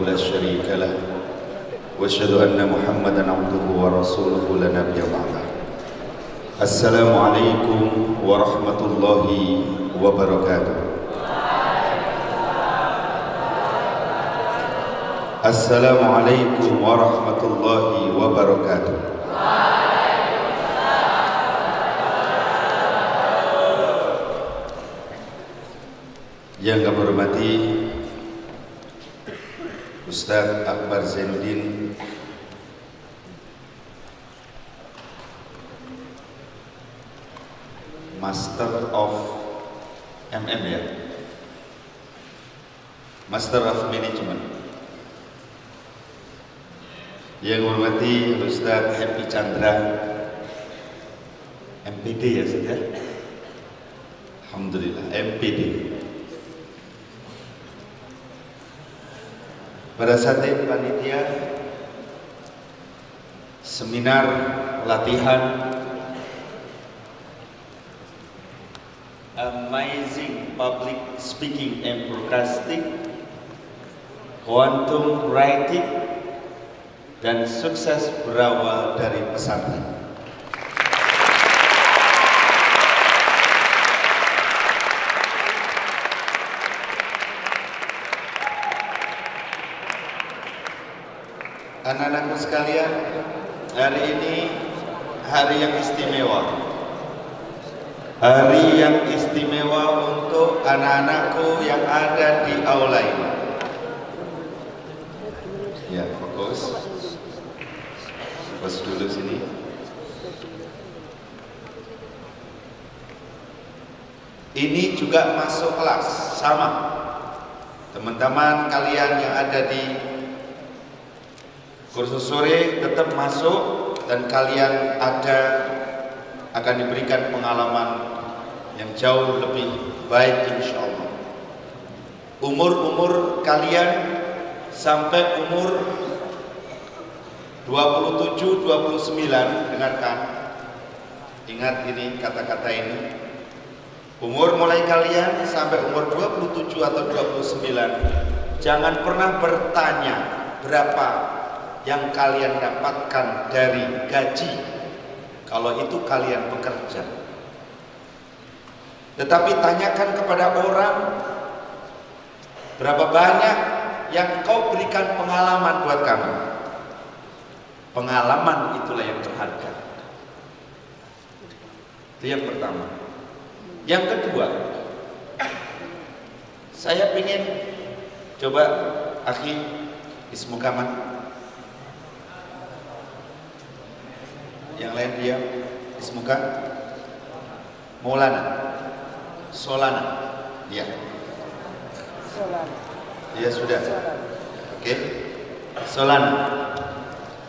لا شريك له واشهد أن محمدا عبده ورسوله لا نبي بعده. السلام عليكم ورحمة الله وبركاته. السلام عليكم ورحمة الله وبركاته. Yang kami hormati Ustaz Akbar Zainuddin, Master of MM ya, Master of Management. Yang hormati Ustaz Happy Chandra, MPD ya sudah. Alhamdulillah MPD. Pada saat ini panitia seminar latihan Amazing Public Speaking and Broadcasting, Quantum Writing, dan sukses berawal dari pesantren. Anak-anakku sekalian, hari ini hari yang istimewa. Hari yang istimewa untuk anak-anakku yang ada di aula ini. Ya, fokus. Fokus dulu sini. Ini juga masuk kelas, sama. Teman-teman kalian yang ada di kursus sore tetap masuk, dan kalian akan diberikan pengalaman yang jauh lebih baik insya Allah. Umur kalian sampai umur 27-29, dengarkan, ingat ini kata-kata ini. Umur mulai kalian sampai umur 27 atau 29, jangan pernah bertanya berapa yang kalian dapatkan dari gaji kalau itu kalian bekerja. Tetapi tanyakan kepada orang, berapa banyak yang kau berikan pengalaman buat kami. Pengalaman itulah yang berharga. Itu yang pertama. Yang kedua, saya ingin coba akhi Ismukaman, yang lain dia Ismuka Maulana Solana, ya dia sudah oke.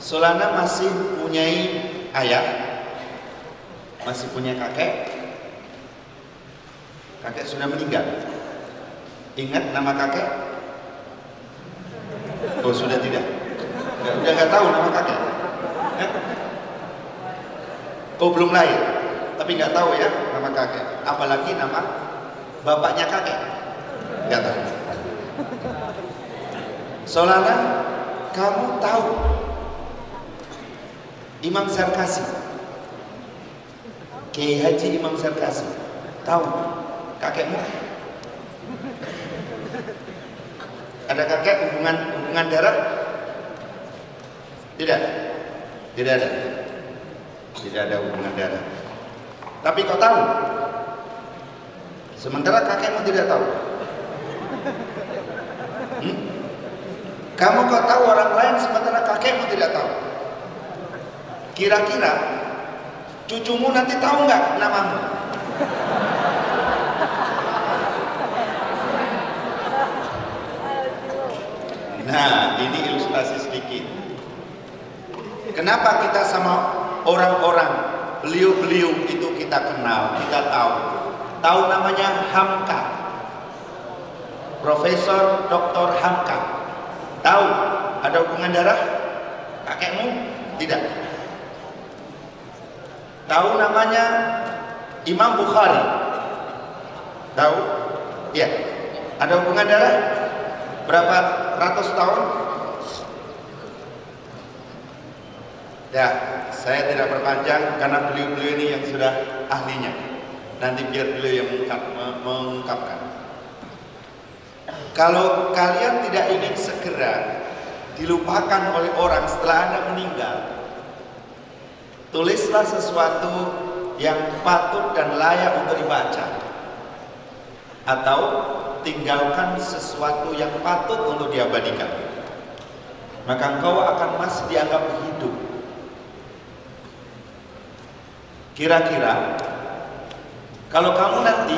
Solana masih punyai ayah, masih punya kakek sudah meninggal. Ingat nama kakek? Oh sudah tidak, udah nggak tahu nama kakek. Oh belum lahir, tapi nggak tahu ya nama kakek, apalagi nama bapaknya kakek, nggak tahu. Solana, kamu tahu Imam Sarkasi, Kiai Haji Imam Sarkasi, tahu kakekmu? Ada kakek hubungan darah? Tidak ada. Tidak ada hubungan darah. Tapi kau tahu, sementara kakekmu tidak tahu. Kamu kau tahu orang lain sementara kakekmu tidak tahu. Kira-kira cucumu nanti tahu nggak namamu? Nah, ini ilustrasi sedikit. Kenapa kita sama orang-orang beliau itu kita kenal, kita tahu namanya Hamka, Profesor Dr. Hamka. Tahu ada hubungan darah kakekmu? Tidak. Tahu namanya Imam Bukhari? Tahu? Iya. Ada hubungan darah? Berapa ratus tahun? Ya, saya tidak berpanjang karena beliau-beliau ini yang sudah ahlinya. Nanti biar beliau yang mengungkapkan. Kalau kalian tidak ingin segera dilupakan oleh orang setelah Anda meninggal, tulislah sesuatu yang patut dan layak untuk dibaca, atau tinggalkan sesuatu yang patut untuk diabadikan. Maka engkau akan masih dianggap hidup. Kira-kira kalau kamu nanti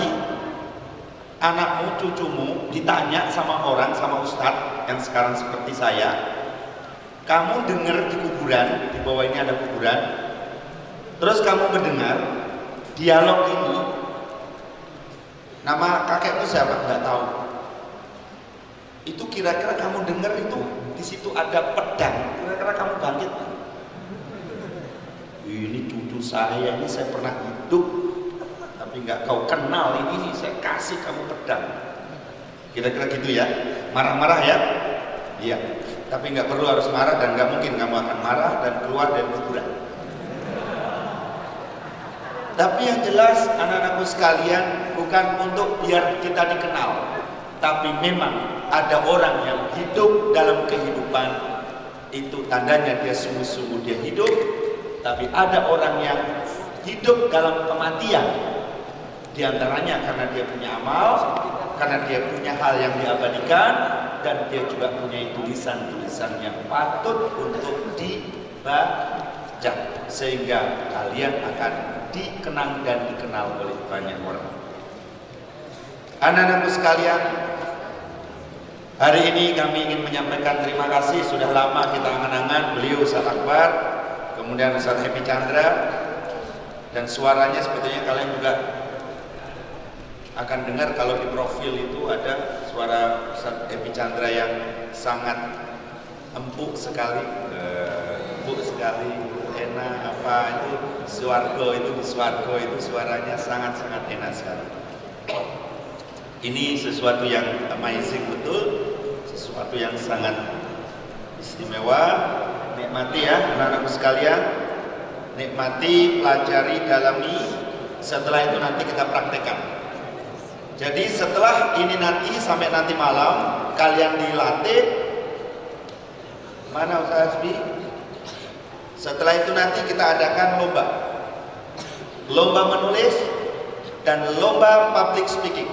anakmu, cucumu ditanya sama orang, sama ustadz yang sekarang seperti saya, kamu dengar di kuburan, di bawah ini ada kuburan, terus kamu mendengar dialog ini, nama kakekmu siapa? Nggak tahu. Itu kira-kira kamu dengar itu di situ ada pedang, kira-kira kamu bangkit? Ini cucu saya, ini saya pernah hidup, tapi nggak kau kenal ini, saya kasih kamu pedang. Kira-kira gitu ya, marah-marah ya? Iya, tapi nggak perlu harus marah dan nggak mungkin kamu akan marah dan keluar dari kuburan. Tapi yang jelas anak-anakku sekalian, bukan untuk biar kita dikenal, tapi memang ada orang yang hidup dalam kehidupan, itu tandanya dia sungguh-sungguh dia hidup. Tapi ada orang yang hidup dalam kematian, di antaranya karena dia punya amal, karena dia punya hal yang diabadikan, dan dia juga punya tulisan-tulisan yang patut untuk dibaca, sehingga kalian akan dikenang dan dikenal oleh banyak orang. Anak-anakku sekalian, hari ini kami ingin menyampaikan terima kasih. Sudah lama kita angan-angan beliau Ustaz Akbar, kemudian Ustaz Happy Chandra, dan suaranya sebetulnya kalian juga akan dengar kalau di profil itu ada suara Ustaz Happy Chandra yang sangat empuk sekali, enak apa itu Swargo, itu di Swargo itu suaranya sangat-sangat enak sekali. Ini sesuatu yang amazing betul, sesuatu yang sangat istimewa. Nikmati ya anak-anakku sekalian, nikmati, pelajari, dalami. Setelah itu nanti kita praktekkan. Jadi setelah ini nanti sampai nanti malam kalian dilatih. Mana Ustaz Hasbi? Setelah itu nanti kita adakan lomba menulis dan lomba public speaking.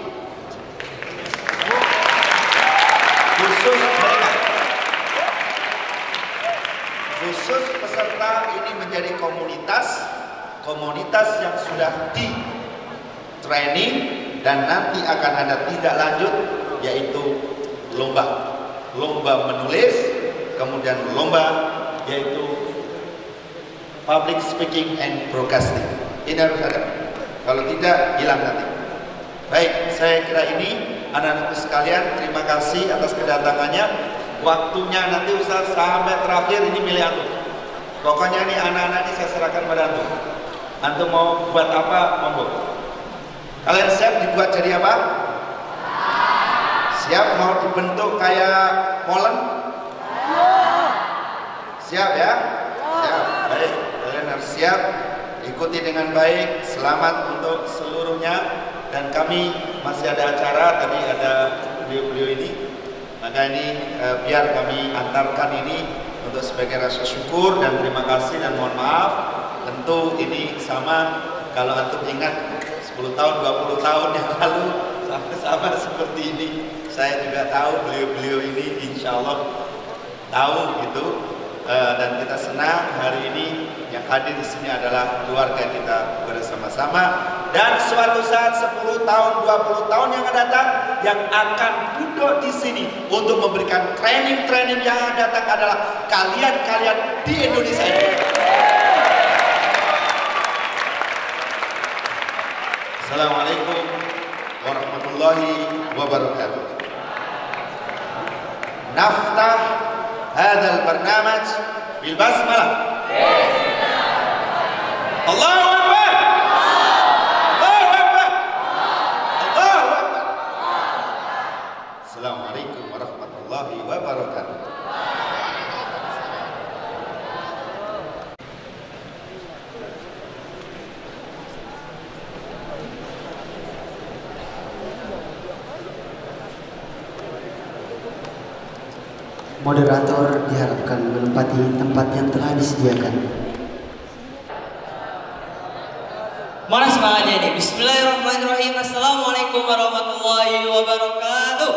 Khusus mereka. Khusus peserta ini menjadi komunitas yang sudah di training, dan nanti akan ada tindak lanjut, yaitu lomba menulis, kemudian lomba yaitu public speaking and broadcasting. Ini harus ada, kalau tidak hilang nanti. Baik, saya kira ini anak-anakku sekalian, terima kasih atas kedatangannya. Waktunya nanti Ustaz sampai terakhir ini milih antum. Pokoknya nih anak-anak ini saya serahkan pada antum. Antum mau buat apa, monggo. Kalian siap dibuat jadi apa? Siap mau dibentuk kayak molen? Siap ya? Siap. Baik, kalian harus siap. Ikuti dengan baik. Selamat untuk seluruhnya. Dan kami masih ada acara, tadi ada beliau-beliau ini. Maka ini biar kami antarkan ini untuk sebagai rasa syukur dan terima kasih dan mohon maaf. Tentu ini sama, kalau antum ingat 10 tahun, 20 tahun yang lalu sama seperti ini. Saya juga tahu beliau-beliau ini insya Allah tahu gitu. Dan kita senang hari ini yang hadir di sini adalah keluarga kita bersama-sama. Dan suatu saat 10 tahun, 20 tahun yang akan datang, yang akan duduk di sini untuk memberikan training-training yang akan datang adalah kalian-kalian di Indonesia ini. Assalamualaikum warahmatullahi wabarakatuh. Naftah hadzal barnamaj bil basmalah. Allahu Akbar. Allahu Akbar. Allahu Akbar. Assalamualaikum warahmatullahi wabarakatuh. Moderator diharapkan menempati tempat yang telah disediakan. Mana semangatnya ini? Bismillahirrahmanirrahim. Assalamualaikum warahmatullahi wabarakatuh.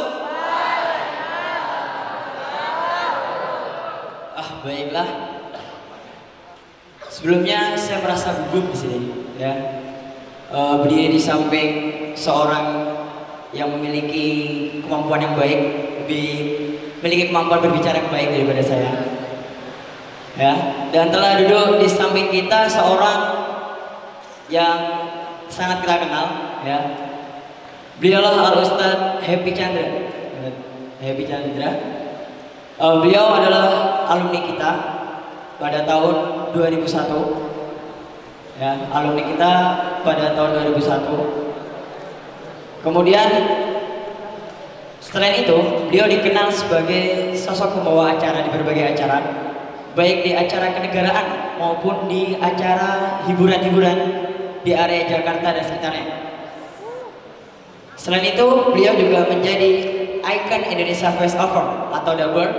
Baiklah. Sebelumnya saya merasa gugup di sini, ya. Berdiri di samping seorang yang memiliki kemampuan yang baik, memiliki kemampuan berbicara yang baik daripada saya, ya. Dan telah duduk di samping kita seorang yang sangat kita kenal, ya. Beliaulah Al-Ustadz Happy Chandra. Happy Chandra. Beliau adalah alumni kita pada tahun 2001, ya, alumni kita pada tahun 2001. Kemudian selain itu, beliau dikenal sebagai sosok pembawa acara di berbagai acara, baik di acara kenegaraan maupun di acara hiburan-hiburan di area Jakarta dan sekitarnya. Selain itu, beliau juga menjadi ikon Indonesia Voice Over atau dubber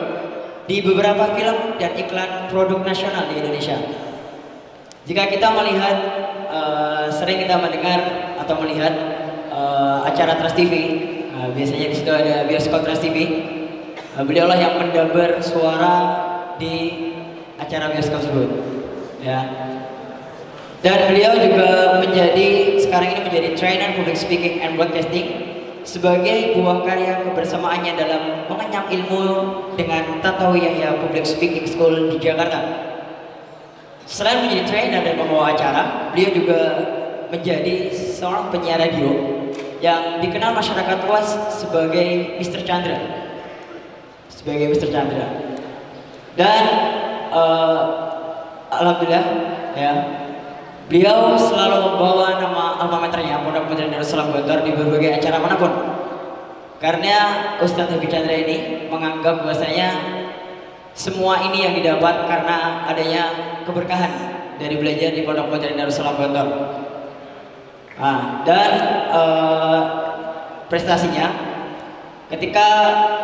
di beberapa film dan iklan produk nasional di Indonesia. Jika kita melihat, sering kita mendengar atau melihat acara Trans TV, biasanya di situ ada bioskop Trans TV. Beliaulah yang mendubber suara di acara bioskop tersebut, ya. Dan beliau juga sekarang ini menjadi trainer public speaking and broadcasting sebagai buah karya kebersamaannya dalam mengenyam ilmu dengan Tantowi Yahya Public Speaking School di Jakarta. Selain menjadi trainer dan pembawa acara, beliau juga menjadi seorang penyiar radio yang dikenal masyarakat luas sebagai Mr. Chandra. Dan alhamdulillah, ya, beliau selalu membawa nama alma maternya Pondok Pesantren Darussalam Gontor di berbagai acara manapun. Karena Ustadz Happy Chandra ini menganggap bahwasanya semua ini yang didapat karena adanya keberkahan dari belajar di Pondok Pesantren Darussalam Gontor. Dan prestasinya ketika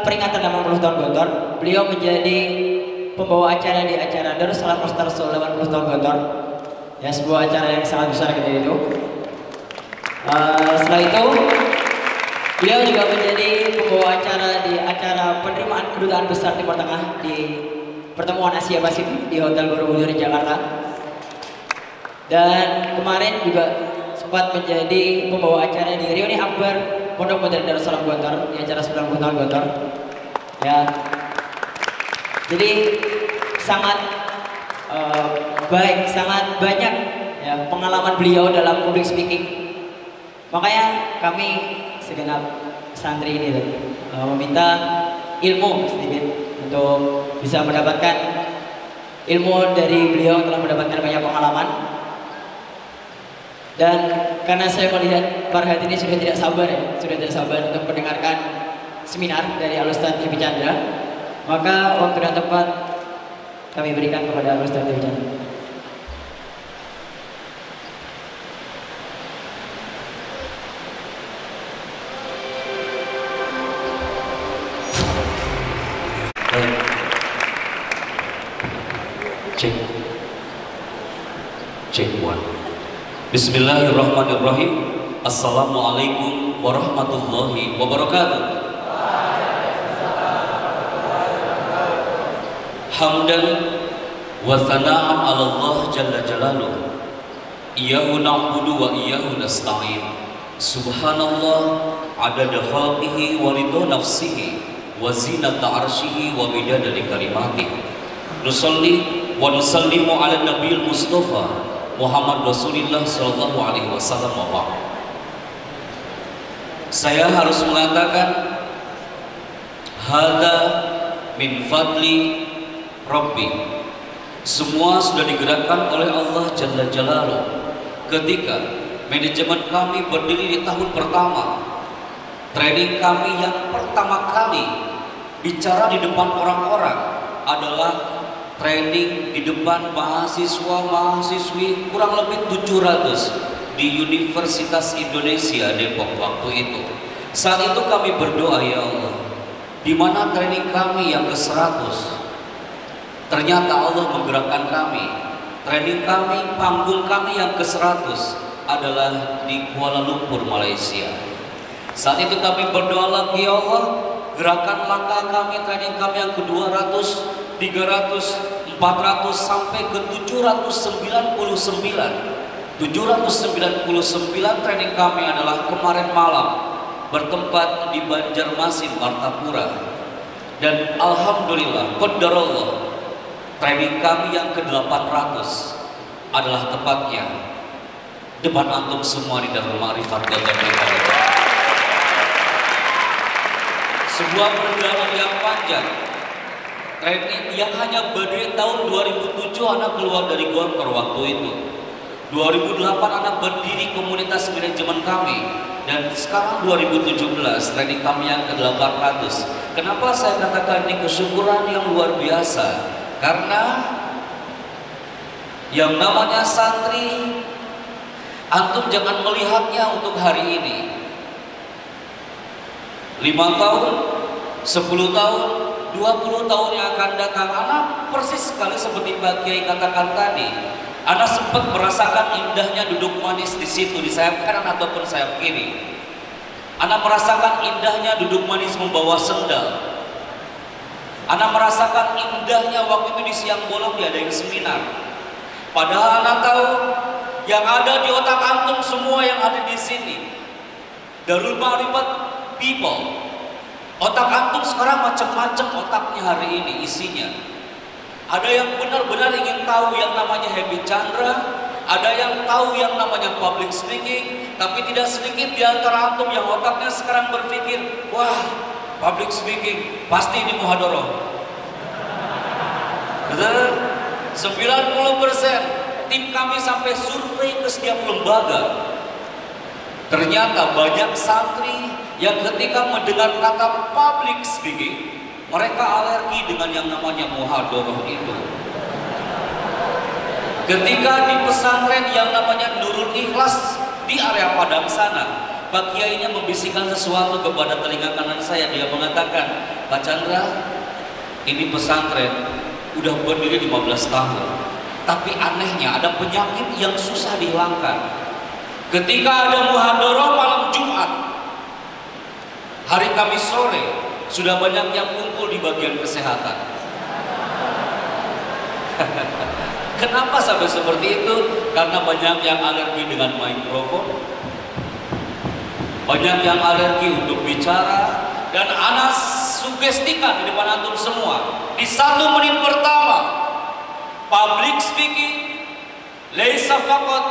peringatan 80 tahun Gontor, beliau menjadi pembawa acara di acara Darussalam All-Star Soul 80 tahun Gontor. Ya, sebuah acara yang sangat besar ketika itu. Setelah itu, beliau juga menjadi pembawa acara di acara penerimaan kedutaan besar Timur Tengah di pertemuan Asia Pasifik di Hotel Borobudur di Jakarta. Dan kemarin juga sempat menjadi pembawa acara di reuni akbar Pondok Pesantren Darussalam Gontor di acara 90 tahun Gontor. Ya, jadi sangat baik, sangat banyak, ya, pengalaman beliau dalam public speaking. Makanya kami segenap santri ini meminta ilmu sedikit untuk bisa mendapatkan ilmu dari beliau, telah mendapatkan banyak pengalaman. Dan karena saya melihat para hadirin sudah tidak sabar, ya, sudah tidak sabar untuk mendengarkan seminar dari Al-Ustadz Happy Chandra, maka waktu dan tempat kami berikan kepada Al-Ustadz Happy Chandra. Cek one. Bismillahirrahmanirrahim. Assalamualaikum warahmatullahi wabarakatuh. Hamdan wa thana'an 'ala Allah jalla jalaluhu. Iyyahu na'budu wa iyyahu nasta'in. Subhanallah adada khalqihi wa ridha nafsihi wa zinata arsyihi wa midada kalimatihi. Nusalli wa nusallimu 'ala nabiyil mustafa Muhammad Rasulullah sallallahu alaihi wasallam. Saya harus mengatakan hadza min fadli Rabbi. Semua sudah digerakkan oleh Allah Jalla Jalaluhu. Ketika manajemen kami berdiri di tahun pertama, training kami yang pertama kali bicara di depan orang-orang adalah training di depan mahasiswa-mahasiswi kurang lebih 700 di Universitas Indonesia Depok waktu itu. Saat itu kami berdoa, ya Allah, di mana training kami yang ke-100 ternyata Allah menggerakkan kami. Training kami, panggung kami yang ke-100 adalah di Kuala Lumpur, Malaysia. Saat itu kami berdoa lagi, ya Allah, gerakan langkah kami, training kami yang ke-200, 300, 400 sampai ke 799. 799 training kami adalah kemarin malam bertempat di Banjarmasin, Martapura. Dan alhamdulillah, qadarullah, training kami yang ke-800 adalah tepatnya depan antum semua di Darul Ma'rifat Gajah Mada. Sebuah perjalanan yang panjang. Training yang hanya berdiri tahun 2007 anak keluar dari Gontor waktu itu. 2008 anak berdiri komunitas manajemen kami. Dan sekarang 2017 training kami yang ke-800. Kenapa saya katakan ini kesyukuran yang luar biasa? Karena yang namanya santri, antum jangan melihatnya untuk hari ini. 5 tahun, 10 tahun, 20 tahun yang akan datang. Anak persis sekali seperti Pak Kiai katakan tadi. Anak sempat merasakan indahnya duduk manis di situ, di sayap kanan ataupun sayap kiri. Anak merasakan indahnya duduk manis membawa sendal. Anak merasakan indahnya waktu itu di siang bolong diadain seminar. Padahal anak tahu yang ada di otak antum semua yang ada di sini, Darul Ma'rifat people. Otak antum sekarang macam-macam otaknya hari ini isinya. Ada yang benar-benar ingin tahu yang namanya Happy Chandra, ada yang tahu yang namanya public speaking, tapi tidak sedikit di antara antum yang otaknya sekarang berpikir, wah, public speaking pasti ini muhadharah. Betul? 90% tim kami sampai survei ke setiap lembaga. Ternyata banyak santri yang ketika mendengar kata public speaking, mereka alergi dengan yang namanya muhadharah itu. Ketika di pesantren yang namanya Nurul Ikhlas di area Padang sana, Pak Kiainya membisikkan sesuatu kepada telinga kanan saya. Dia mengatakan, Pak Chandra, ini pesantren udah berdiri 15 tahun, tapi anehnya ada penyakit yang susah dihilangkan. Ketika ada muhadharah malam Jumat, hari Kamis sore, sudah banyak yang kumpul di bagian kesehatan. Kenapa sampai seperti itu? Karena banyak yang alergi dengan mikrofon, banyak yang alergi untuk bicara. Dan anak sugestikan di depan antum semua, di 1 menit pertama public speaking laisa faqat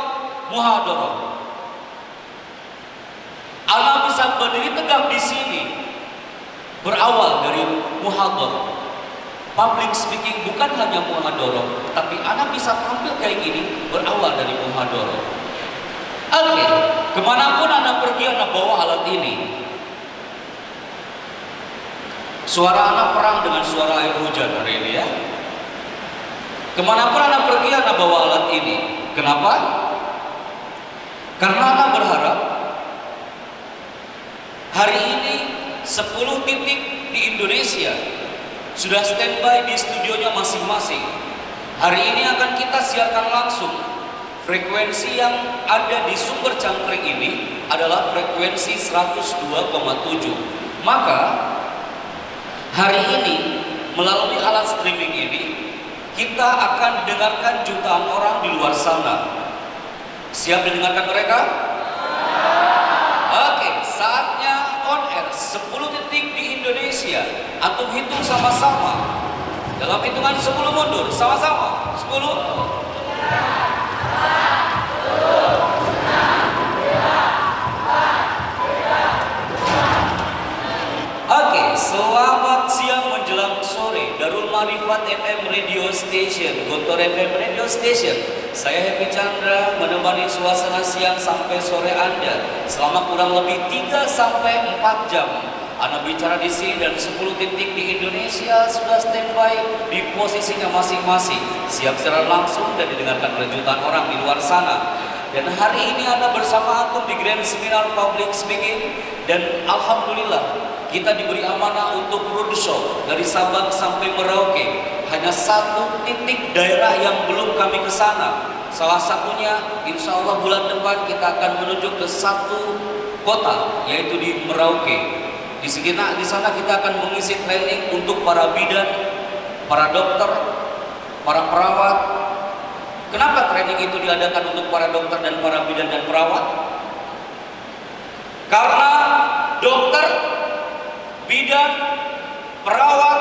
muhadharah. Anak bisa berdiri tegak di sini berawal dari muhadharah. Public speaking bukan hanya muhadharah, tapi anak bisa tampil kayak gini berawal dari muhadharah. Oke, kemanapun anak pergi, anak bawa alat ini. Suara anak perang dengan suara air hujan hari ini ya. Kemanapun anak pergi, anak bawa alat ini. Kenapa? Karena anak berharap hari ini 10 titik di Indonesia sudah standby di studionya masing-masing. Hari ini akan kita siarkan langsung. Frekuensi yang ada di sumber cangkring ini adalah frekuensi 102,7. Maka hari ini melalui alat streaming ini kita akan dengarkan jutaan orang di luar sana. Siap didengarkan mereka? Oke, saatnya on air 10 titik di Indonesia. Antum hitung sama-sama. Dalam hitungan 10 mundur, sama-sama. 10. Oke, selamat siang menjelang sore. Darul Ma'rifat FM Radio Station, Gontor FM Radio Station. Saya Happy Chandra menemani suasana siang sampai sore Anda selama kurang lebih 3 sampai 4 jam. Anda bicara di sini dan 10 titik di Indonesia sudah standby di posisinya masing-masing, siap secara langsung dan didengarkan oleh jutaan orang di luar sana. Dan hari ini Anda bersama antum di Grand Seminar Public Speaking, dan alhamdulillah kita diberi amanah untuk roadshow dari Sabang sampai Merauke. Hanya satu titik daerah yang belum kami ke sana. Salah satunya, insya Allah bulan depan kita akan menuju ke satu kota, yaitu di Merauke. Di sana kita akan mengisi training untuk para bidan, para dokter, para perawat. Kenapa training itu diadakan untuk para dokter dan para bidan dan perawat? Karena dokter, bidan, perawat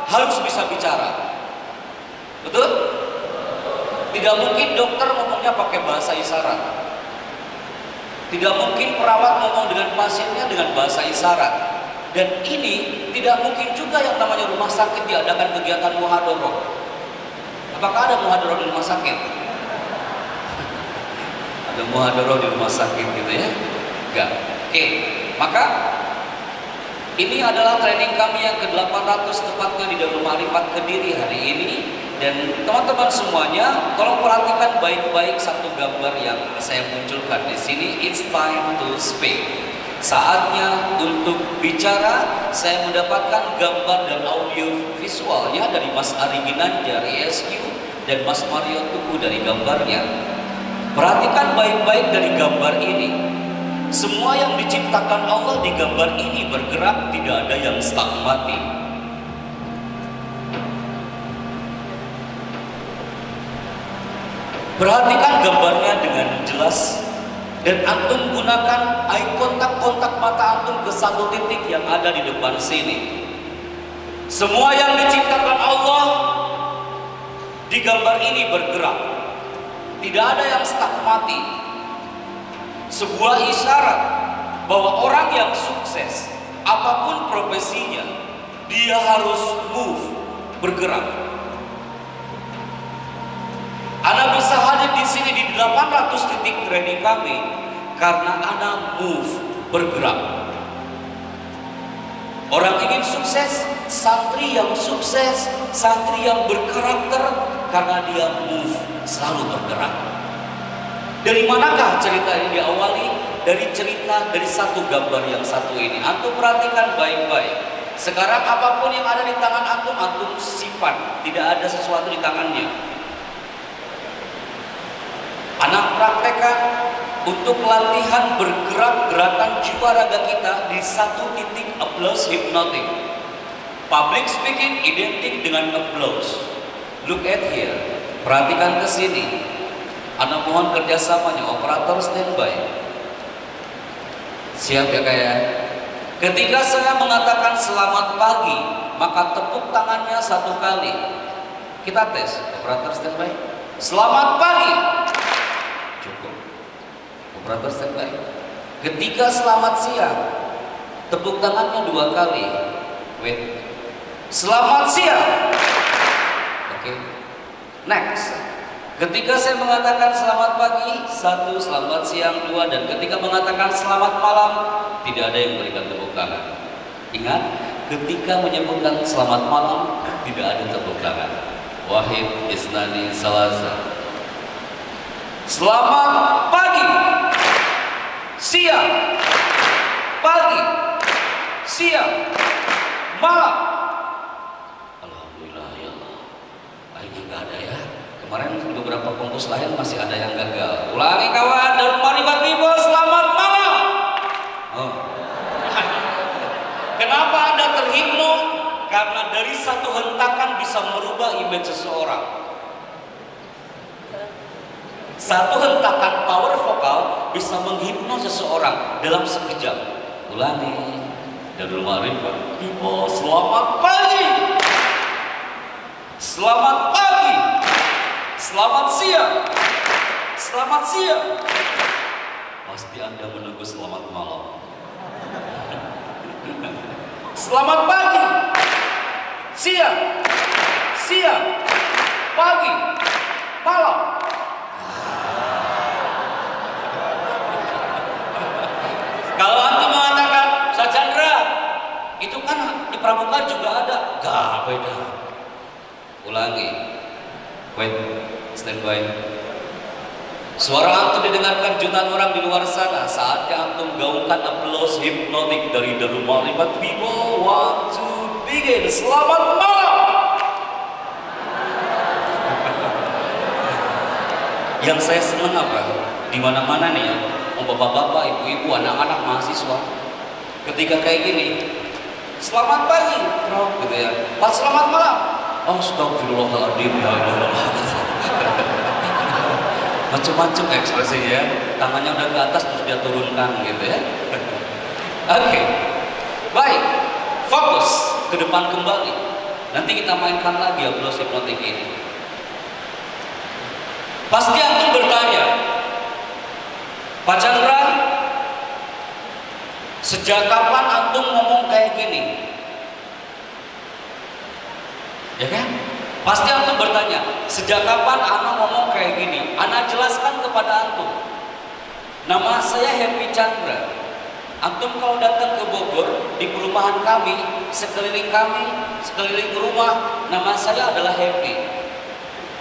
harus bisa bicara. Betul? Tidak mungkin dokter ngomongnya pakai bahasa isyarat. Tidak mungkin perawat ngomong dengan pasiennya dengan bahasa isyarat. Dan ini tidak mungkin juga yang namanya rumah sakit diadakan kegiatan muhadharah. Apakah ada muhadharah di rumah sakit? Ada muhadharah di rumah sakit gitu ya? Enggak. Oke, maka ini adalah training kami yang ke-800 tepatnya di Darul Ma'rifat Kediri hari ini. Dan teman-teman semuanya, tolong perhatikan baik-baik satu gambar yang saya munculkan di sini. It's time to speak. Saatnya untuk bicara. Saya mendapatkan gambar dan audio visualnya dari Mas Ari Ginanjar ISQ dan Mas Mario Tugu dari gambarnya. Perhatikan baik-baik dari gambar ini. Semua yang diciptakan Allah di gambar ini bergerak, tidak ada yang stuck mati. Perhatikan gambarnya dengan jelas dan antum gunakan eye kontak mata antum ke satu titik yang ada di depan sini. Semua yang diciptakan Allah di gambar ini bergerak. Tidak ada yang stuck mati. Sebuah isyarat bahwa orang yang sukses, apapun profesinya, dia harus move, bergerak. Anda bisa hadir di sini di 800 titik training kami karena Anda move, bergerak. Orang ingin sukses, santri yang sukses, santri yang berkarakter karena dia move, selalu bergerak. Dari manakah cerita ini diawali? Dari cerita dari satu gambar yang satu ini. Antum perhatikan baik-baik. Sekarang apapun yang ada di tangan antum, antum simpan. Tidak ada sesuatu di tangannya. Anak praktekkan untuk latihan bergerak gerakan jiwa raga kita di satu titik applause hipnotik. Public speaking identik dengan applause. Look at here. Perhatikan ke sini. Anak mohon kerjasamanya. Operator standby. Siap ya kayak. Ketika saya mengatakan selamat pagi, maka tepuk tangannya satu kali. Kita tes. Operator standby. Selamat pagi. Cukup. Operator standby. Ketika selamat siang, tepuk tangannya 2 kali. Wait. Selamat siang. Oke. Next. Ketika saya mengatakan selamat pagi, 1, selamat siang 2, dan ketika mengatakan selamat malam, tidak ada yang memberikan tepuk tangan. Ingat, ketika menyebutkan selamat malam, tidak ada tepuk tangan. Wahid, Isnani, Salasa. Selamat pagi, siang, pagi, siang, malam. Alhamdulillah ya Allah. Akhirnya nggak ada ya. Kemarin beberapa konkus lain masih ada yang gagal. Ulangi kawan, Darul Ma'rifat people, selamat malam. Oh. Kenapa Anda terhipno? Karena dari satu hentakan bisa merubah image seseorang. Satu hentakan power vokal bisa menghipnos seseorang dalam sekejap. Ulangi. Darul Ma'rifat people, selamat pagi. Selamat pagi. Selamat siang. Selamat siang. Pasti Anda menunggu selamat malam. Selamat pagi. Siang. Siang. Pagi. Malam. Kalau antum mengatakan, Ustaz Chandra, itu kan di pramuka juga ada. Gak beda. Ulangi. Wait, stand by. Suara antum didengarkan jutaan orang di luar sana. Saatnya antum gaungkan applause hipnotik dari The Rumah 5 People. Want to begin. Selamat malam. Yang saya senang apa? Di mana-mana nih ya, bapak-bapak, ibu-ibu, anak-anak, mahasiswa, ketika kayak gini, selamat pagi, bro, gitu ya. Pas selamat malam. Astagfirullahaladzim, ya Allah. Macam-macam ekspresinya ya. Tangannya udah ke atas terus dia turunkan gitu ya. Oke. Baik. Fokus ke depan kembali. Nanti kita mainkan lagi applause hipnotik ini. Pasti antum bertanya, Pak Chandra, sejak kapan antum ngomong kayak gini? Ya kan? Pasti antum bertanya, sejak kapan anak ngomong kayak gini? Anak jelaskan kepada antum. Nama saya Happy Chandra. Antum kalau datang ke Bogor, di perumahan kami, sekeliling rumah, nama saya adalah Happy.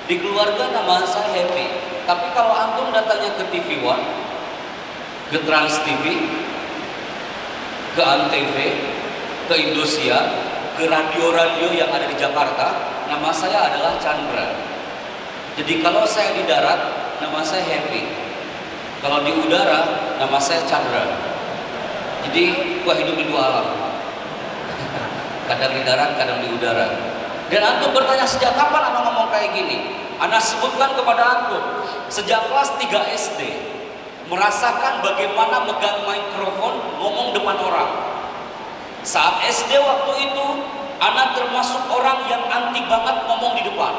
Di keluarga nama saya Happy. Tapi kalau antum datangnya ke TV One, ke Trans TV, ke Antv, ke Indosiar, ke radio-radio yang ada di Jakarta, nama saya adalah Chandra. Jadi kalau saya di darat, nama saya Happy. Kalau di udara, nama saya Chandra. Jadi gua hidup di dua alam. Kadang di darat, kadang di udara. Dan antum bertanya, sejak kapan anak ngomong kayak gini? Anak sebutkan kepada antum, sejak kelas 3 SD, merasakan bagaimana megang mikrofon, ngomong depan orang. Saat SD waktu itu, anak termasuk orang yang anti banget ngomong di depan.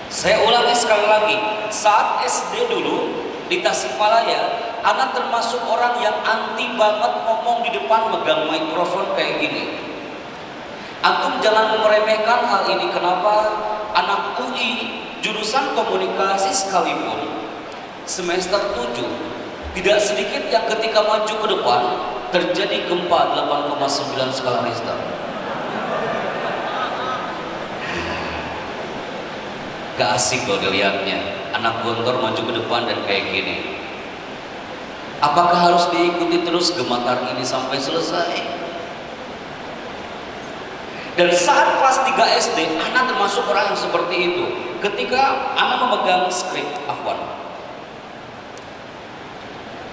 Saya ulangi sekali lagi, saat SD dulu di Tasikmalaya, anak termasuk orang yang anti banget ngomong di depan megang mikrofon kayak gini. Antum jangan meremehkan hal ini. Kenapa? Anak UI jurusan komunikasi sekalipun semester 7 tidak sedikit yang ketika maju ke depan terjadi gempa 8,9 skala Richter. Gak asik loh dilihatnya. Anak Gontor maju ke depan dan kayak gini. Apakah harus diikuti terus gemetar ini sampai selesai? Dan saat kelas 3 SD, anak termasuk orang yang seperti itu. Ketika anak memegang skrip Afwan,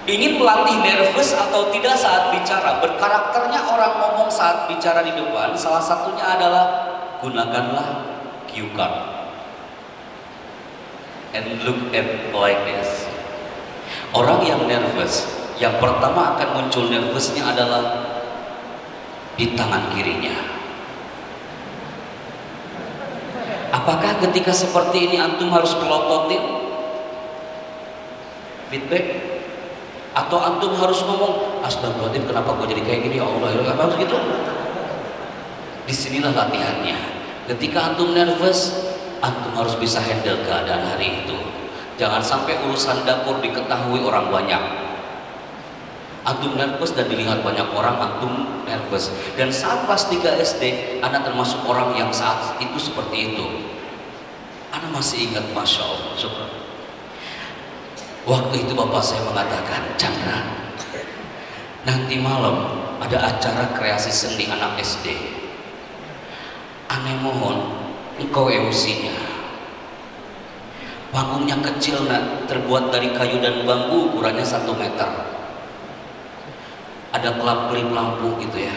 ingin melatih nervous atau tidak saat bicara. Berkarakternya orang ngomong saat bicara di depan, salah satunya adalah gunakanlah cue card and look at like this. Orang yang nervous, yang pertama akan muncul nervousnya adalah di tangan kirinya. Apakah ketika seperti ini antum harus melototin feedback? Atau antum harus ngomong, astagfirullahaladzim, kenapa gue jadi kayak gini, ya Allah, ya harus gitu? Disinilah latihannya. Ketika antum nervous, antum harus bisa handle keadaan hari itu. Jangan sampai urusan dapur diketahui orang banyak. Antum nervous dan dilihat banyak orang, antum nervous. Dan saat kelas 3 SD, anak termasuk orang yang saat itu seperti itu. Anak masih ingat, Masya Allah, syukur. Waktu itu bapak saya mengatakan, Chandra, nanti malam ada acara kreasi seni anak SD. Aneh mohon, engkau MC-nya. Panggungnya kecil, nak, terbuat dari kayu dan bambu, ukurannya 1 meter. Ada kelap-kelip lampu gitu ya.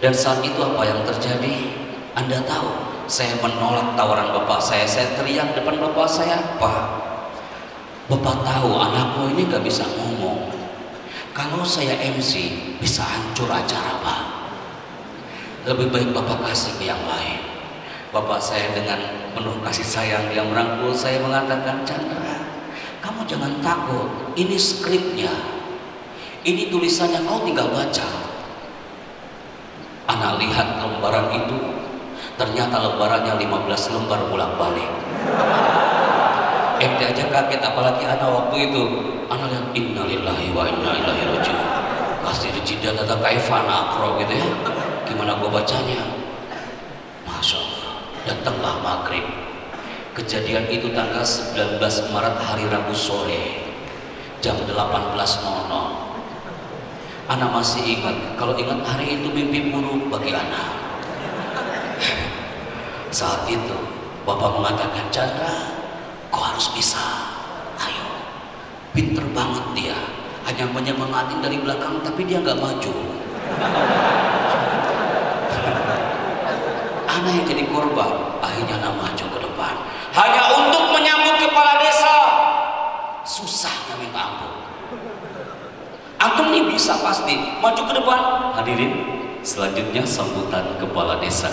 Dan saat itu apa yang terjadi? Anda tahu, saya menolak tawaran bapak saya teriak depan bapak saya, Pak, bapak tahu anakmu ini gak bisa ngomong. Kalau saya MC bisa hancur acara, Pak. Lebih baik bapak kasih ke yang lain. Bapak saya dengan penuh kasih sayang dia merangkul saya, mengatakan, Chandra, kamu jangan takut, ini skripnya. Ini tulisannya, kau tinggal baca. Anak lihat lembaran itu, ternyata lembarannya 15 lembar bolak-balik. Ente aja kaget, apalagi anak waktu itu. Anak lihat, innalillahi wa inna ilaihi raji'un. Kasih rejida tata kaifana akro gitu ya. Gimana gua bacanya? Masya Allah, datanglah maghrib. Kejadian itu tanggal 19 Maret hari Rabu sore jam 18.00. Ana masih ingat, kalau ingat hari itu mimpi buruk bagi Ana. Saat itu Bapak mengatakan, Chandra, kau harus bisa, ayo. Pinter banget dia, hanya menyemangatin dari belakang tapi dia nggak maju. Ana yang jadi korban, akhirnya Ana maju ke depan hanya untuk menyambut kepala desa. Susahnya minta ampun. Antum nih bisa pasti maju ke depan. Hadirin, selanjutnya sambutan kepala desa.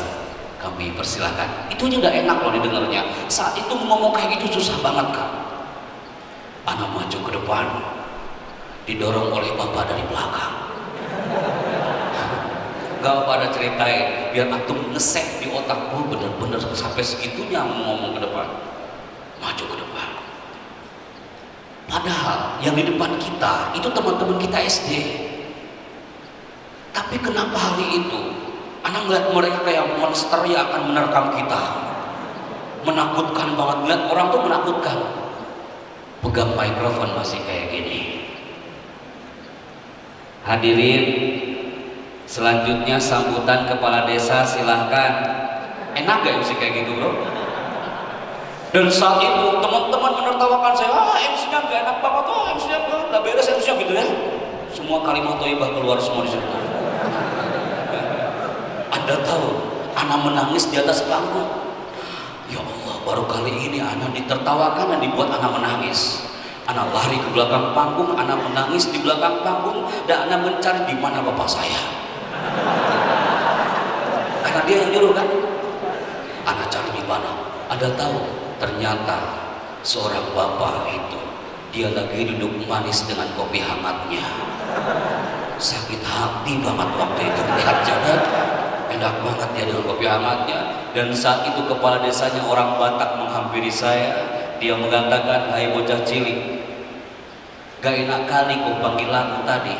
Kami persilahkan. Itu aja udah enak loh didengarnya. Saat itu ngomong kayak gitu susah banget kan. Ana maju ke depan, didorong oleh bapak dari belakang. Gak pada ceritain, biar antum nge-save di otak. Oh bener-bener sampai segitunya ngomong ke depan. Maju ke depan. Padahal yang di depan kita itu teman-teman kita SD. Tapi kenapa hari itu Anak ngeliat mereka kayak monster yang akan menerkam kita. Menakutkan banget, ngeliat orang tuh menakutkan. Pegang mikrofon masih kayak gini. Hadirin, selanjutnya sambutan kepala desa, silahkan. Enak gak MC kayak gitu bro? Dan saat itu teman-teman menertawakan saya, MC-nya gak enak banget, MC-nya gak beres MC-nya gitu ya. Semua kalimat thayyibah keluar semua di situ. Anda tahu, Ana menangis di atas panggung. Ya Allah, baru kali ini Ana ditertawakan dan dibuat Ana menangis. Ana lari ke belakang panggung, Ana menangis di belakang panggung, dan Ana mencari di mana bapak saya. Karena dia yang nyuruh kan. Ana cari di mana. Anda tahu, ternyata seorang bapak itu dia lagi duduk manis dengan kopi hangatnya. Sakit hati banget waktu itu melihat jalan. Enak banget dia dengan kopi hangatnya. Dan saat itu kepala desanya orang Batak menghampiri saya. Dia mengatakan, hai bocah cilik, gak enak kali kau panggil aku tadi.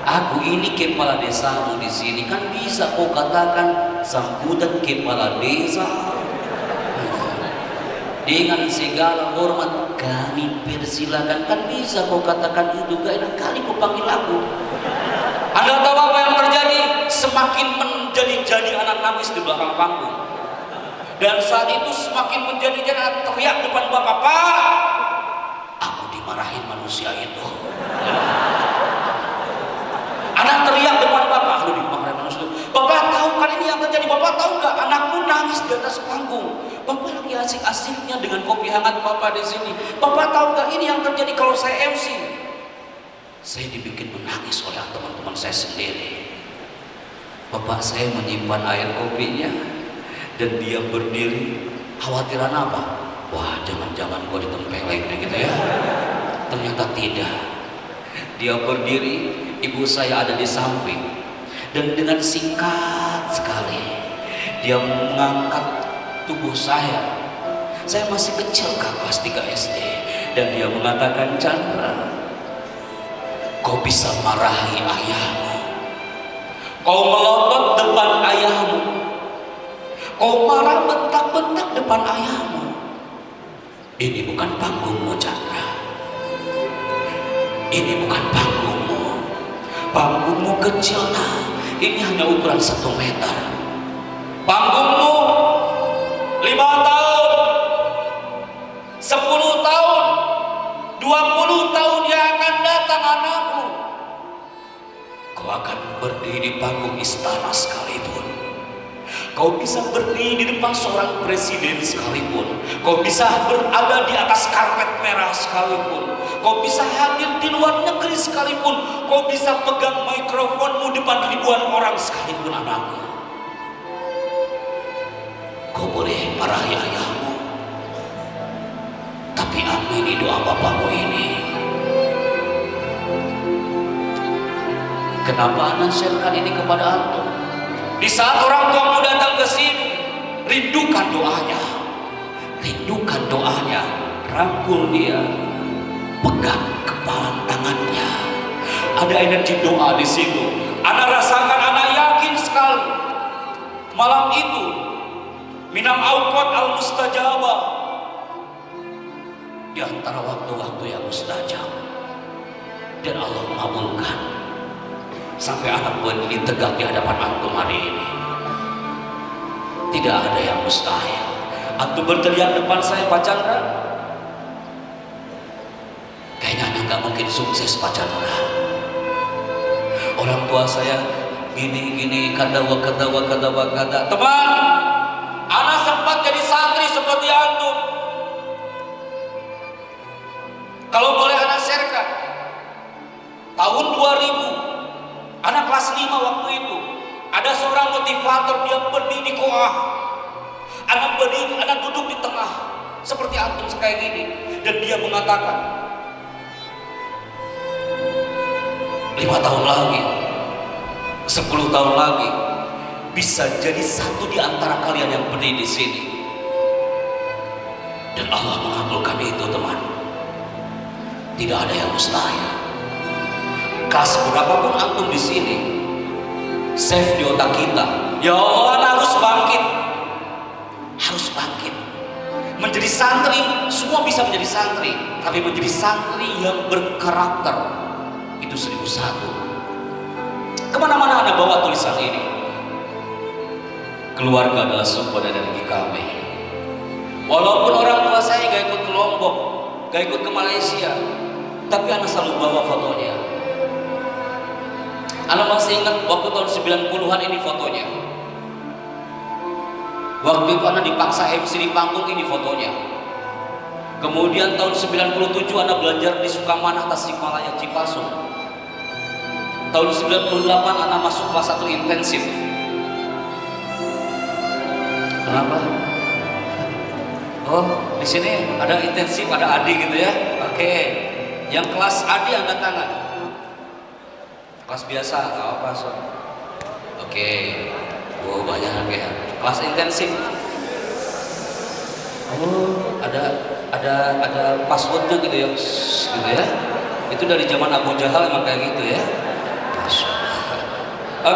Aku ini kepala desamu di sini, kan bisa kau katakan sambutan kepala desa. Dengan segala hormat kami persilakan, kan bisa kau katakan itu. Gak enak kali kau panggil aku. Anda tahu apa yang terjadi? Semakin menjadi-jadi anak nangis di belakang panggung. Dan saat itu semakin menjadi-jadi anak teriak depan bapak, Pak, aku dimarahin manusia itu. Anak teriak depan bapak, aku dimarahin manusia itu. Bapak tahu kan ini yang terjadi? Bapak tahu gak? Anakku nangis di atas panggung. Bapak lagi asik-asiknya dengan kopi hangat bapak di sini. Bapak tahu gak ini yang terjadi kalau saya MC? Saya dibikin menangis oleh teman-teman saya sendiri. Bapak saya menyimpan air kopinya dan dia berdiri. Khawatiran apa? Wah, jangan-jangan gua ditempeleng gitu ya. Ternyata tidak. Dia berdiri, ibu saya ada di samping, dan dengan singkat sekali dia mengangkat tubuh saya. Saya masih kecil kelas 3 SD, dan dia mengatakan, Chandra, kau bisa marahi ayahmu, kau melotot depan ayahmu, kau marah bentak-bentak depan ayahmu. Ini bukan panggungmu, Chandra. Ini bukan panggungmu. Panggungmu kecil, nah. Ini hanya ukuran 1 meter. Panggungmu 5 tahun, 10 tahun, 20 tahun yang akan datang anakku. Kau akan berdiri di panggung istana sekalipun. Kau bisa berdiri di depan seorang presiden sekalipun. Kau bisa berada di atas karpet merah sekalipun. Kau bisa hadir di luar negeri sekalipun. Kau bisa pegang mikrofonmu depan ribuan orang sekalipun, anakku. Kau boleh marahi ayahmu, tapi amini doa bapakmu ini. Kenapa anak sharekan ini kepada antum? Di saat orang tuamu datang ke sini, rindukan doanya, rindukan doanya, rangkul dia, pegang kepala tangannya. Ada energi doa di situ. Anak rasakan, anak yakin sekali. Malam itu minal awqat al-mustajabah, di antara waktu-waktu yang mustajab, dan Allah mengabulkan. Sampai anak buah ini tegak di hadapan antum hari ini. Tidak ada yang mustahil. Antum berteriak depan saya, Pak Chandra, kayaknya anak gak mungkin sukses, Pak Chandra. Orang tua saya gini kada. Teman, anak sempat jadi santri seperti antum. Kalau boleh anak sharekan, tahun 2000, anak kelas 5 waktu itu, ada seorang motivator, dia berdiri di koah. Anak duduk di tengah seperti antum kayak gini, dan dia mengatakan, 5 tahun lagi, 10 tahun lagi, bisa jadi satu di antara kalian yang berdiri di sini. Dan Allah mengabulkan itu, teman. Tidak ada yang mustahil. Kelas berapapun antum di sini, save di otak kita, ya Allah, harus bangkit, harus bangkit. Menjadi santri, semua bisa menjadi santri, tapi menjadi santri yang berkarakter itu 1001. Kemana-mana Anda bawa tulisan ini. Keluarga adalah sumber energi kami. Walaupun orang tua saya gak ikut ke Lombok, gak ikut ke Malaysia, tapi Anda selalu bawa fotonya. Anda masih ingat waktu tahun 90-an ini fotonya. Waktu itu Anda dipaksa MC di panggung, ini fotonya. Kemudian tahun 97 Anda belajar di Sukamanah, Tasikmalaya, Cipasung. Tahun 98 Anda masuk kelas 1 intensif. Kenapa? Oh, di sini ada intensif, ada Adi gitu ya. Oke. Yang kelas Adi angkat tangan. Kelas biasa, nggak apa, so. Oke. Oh, banyak ya. Kelas intensif. Oh, ada passwordnya gitu ya. Gitu ya. Itu dari zaman Abu Jahal emang kayak gitu ya. Masya Allah.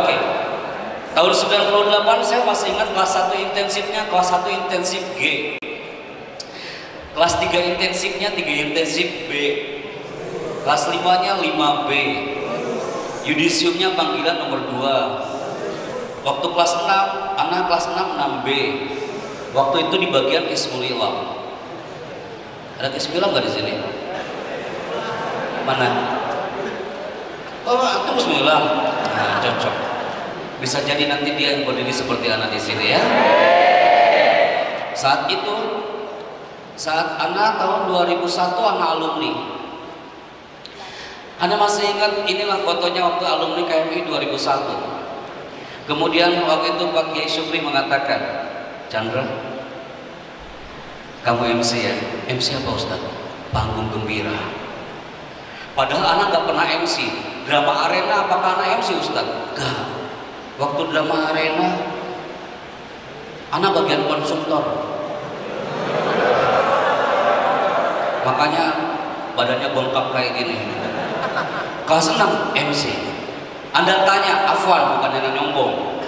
Oke. Tahun 98 saya masih ingat kelas 1 intensifnya, kelas 1 intensif G. Kelas 3 intensifnya 3 intensif B. Kelas 5-nya 5B. Yudisiumnya panggilan nomor 2. Waktu kelas 6, anak kelas 6 6B. Waktu itu di bagian Ismul Ilam. Ada Ismul Ilam nggak di sini? Mana? Oh, itu Ismul Ilam. Nah, cocok. Bisa jadi nanti dia yang berdiri seperti anak di sini ya. Saat itu, saat anak tahun 2001 anak alumni. Anda masih ingat inilah fotonya waktu alumni KMI 2001. Kemudian waktu itu Pak Kiai Syukri mengatakan, Chandra, kamu MC ya? MC apa Ustaz? Panggung gembira. Padahal anak gak pernah MC. Drama arena apakah anak MC Ustaz? Gak. Waktu drama arena, anak bagian konsumtor. Makanya badannya bengkak kayak gini. Kelas 6 MC. Anda tanya, Afwan, bukan yang nyombong.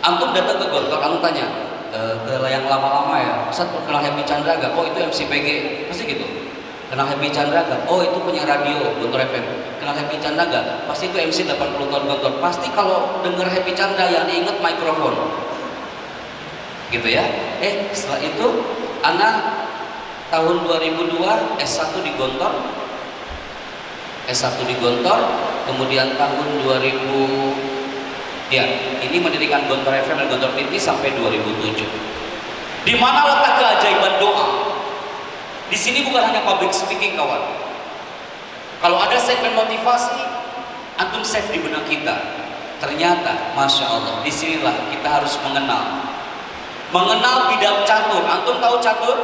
Antum datang ke Gontor, kamu tanya ke yang lama-lama ya, Ustaz kenal Happy Chandra gak? Oh itu MC PG, pasti gitu. Kenal Happy Chandra gak? Oh itu punya radio Gontor FM. Kenal Happy Chandra gak? Pasti itu MC 80 tahun Gontor. Pasti kalau denger Happy Chandra yang diinget mikrofon, gitu ya. Setelah itu anak tahun 2002 S1 di Gontor. S1 di Gontor, kemudian tahun 2000 ya, ini mendirikan Gontor FM dan Gontor TV sampai 2007. Di mana letak keajaiban doa? Di sini bukan hanya public speaking, kawan. Kalau ada segmen motivasi, antum save di benak kita. Ternyata, masya Allah, disinilah kita harus mengenal bidang catur. Antum tahu catur?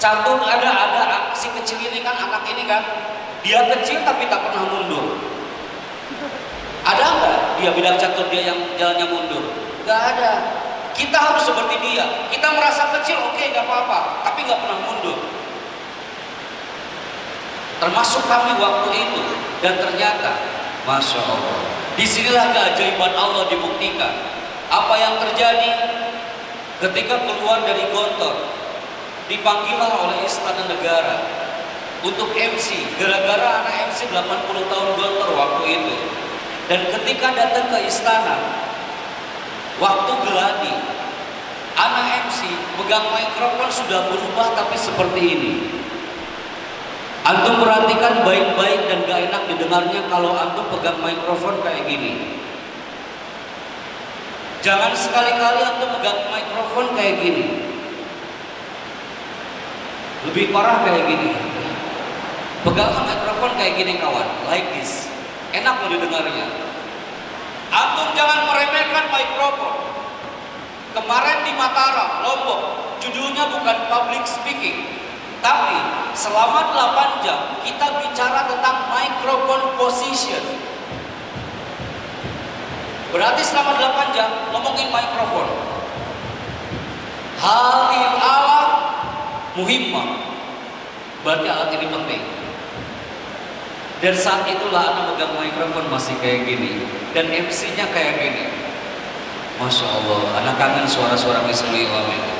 Catur ada si kecil ini kan, anak ini kan, dia kecil tapi tak pernah mundur. Ada nggak dia bidang catur dia yang jalannya mundur? Nggak ada. Kita harus seperti dia. Kita merasa kecil, oke, nggak apa-apa, tapi nggak pernah mundur. Termasuk kami waktu itu. Dan ternyata, masya Allah, disinilah keajaiban Allah dibuktikan. Apa yang terjadi? ketika keluar dari Gontor, dipanggillah oleh Istana Negara untuk MC, gara-gara anak MC 80 tahun Gontor waktu itu. Dan ketika datang ke istana, waktu geladi, anak MC pegang mikrofon sudah berubah tapi seperti ini. Antum perhatikan baik-baik dan gak enak didengarnya kalau antum pegang mikrofon kayak gini. Jangan sekali-kali antum pegang mikrofon kayak gini. Lebih parah kayak gini. Pegang mikrofon kayak gini kawan, like this. Enak loh didengarnya. Antum jangan meremehkan mikrofon. Kemarin di Mataram, Lombok, judulnya bukan public speaking, tapi selama 8 jam kita bicara tentang microphone position. Berarti selama 8 jam ngomongin mikrofon. Hadhil alat muhimmah. Berarti alat ini penting. Dan saat itulah anak pegang mikrofon masih kayak gini. Dan MC-nya kayak gini. Masya Allah, anak kangen suara-suara Bismillah itu.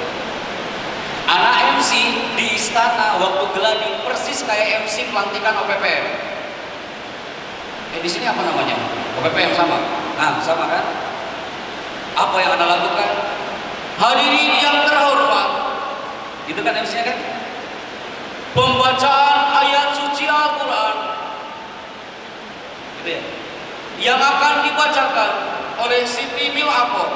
Anak MC di istana waktu geladi persis kayak MC pelantikan OPPM. Di sini apa namanya? OPPM sama? Nah, sama kan? Apa yang Anda lakukan? Hadirin yang terhormat. Itu kan MC-nya kan? Pembacaan ayat suci Al-Quran. Gitu ya? Yang akan dibacakan oleh Siti Milapor.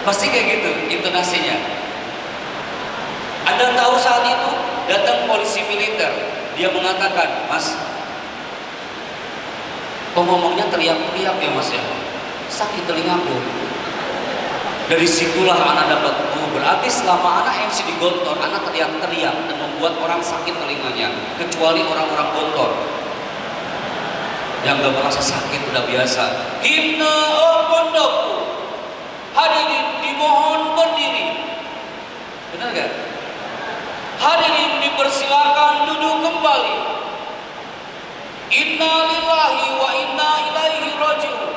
Pasti kayak gitu intonasinya. Anda tahu saat itu datang polisi militer, dia mengatakan, Mas, kok ngomongnya teriak-teriak ya Mas ya? Sakit telingaku. Dari situlah anak dapat, oh berarti selama anak MC di Gontor, anak teriak-teriak dan membuat orang sakit telinganya, kecuali orang-orang Gontor yang gak merasa sakit udah biasa. Himne pondokku, hadirin dimohon berdiri. Benar gak? Hadirin dipersilakan duduk kembali. Inna lillahi wa inna ilaihi raji'un.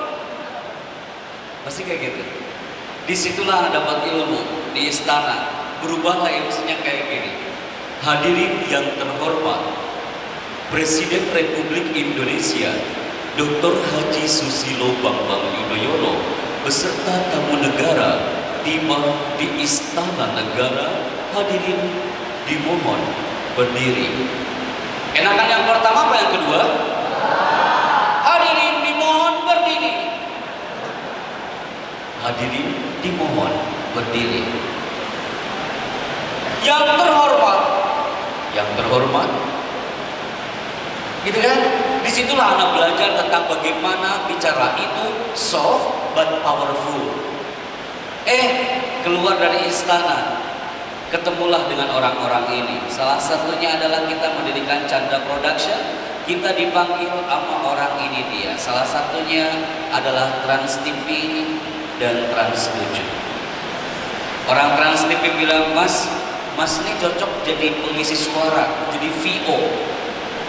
Pasti kayak gitu. Disitulah dapat ilmu di istana. Berubahlah MC-nya kayak gini. Hadirin yang terhormat, Presiden Republik Indonesia Dr. Haji Susilo Bambang Yudhoyono beserta tamu negara tiba di Istana Negara. Hadirin dimohon berdiri. Enakan yang pertama apa yang kedua? Hadirin dimohon berdiri. Hadirin dimohon berdiri. Yang terhormat, gitu kan? Disitulah anak belajar tentang bagaimana bicara itu soft but powerful. Keluar dari istana, ketemulah dengan orang-orang ini. Salah satunya adalah kita mendirikan Chandra Production. Kita dipanggil sama orang ini dia. Salah satunya adalah Trans TV dan Trans 7. Orang Trans TV bilang, Mas ini cocok jadi pengisi suara, jadi VO.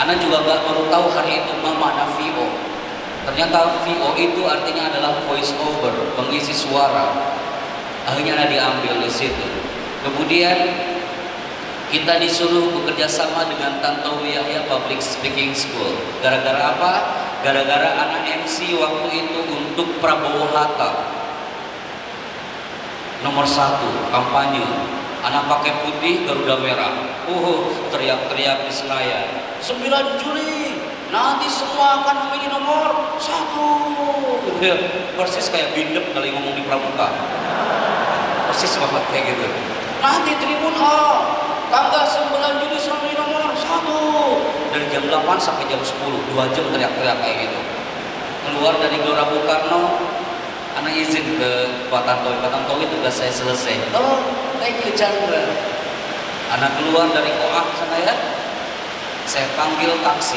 Anak juga baru tahu hari itu mana VO. Ternyata VO itu artinya adalah voice over, pengisi suara. Akhirnya Anak diambil di situ. Kemudian kita disuruh bekerja sama dengan Tantowi Yahya Public Speaking School. Gara-gara apa? Gara-gara anak MC waktu itu untuk Prabowo Hatta. Nomor 1 kampanye. Anak pakai putih, Garuda merah. Teriak-teriak di Senayan. 9 Juli nanti semua akan memilih nomor 1. Persis kayak Bindep kali ngomong di Pramuka. Persis banget kayak gitu. Nanti Tribun A tanggal 9 Juli memilih nomor 1. Dari jam 8 sampai jam 10, 2 jam teriak-teriak kayak gitu. Keluar dari Gelora Bung Karno, anak izin ke Pak Tantowi tugas saya selesai. Oh, thank you Chandra. Anak keluar dari Koah sana ya, saya panggil taksi.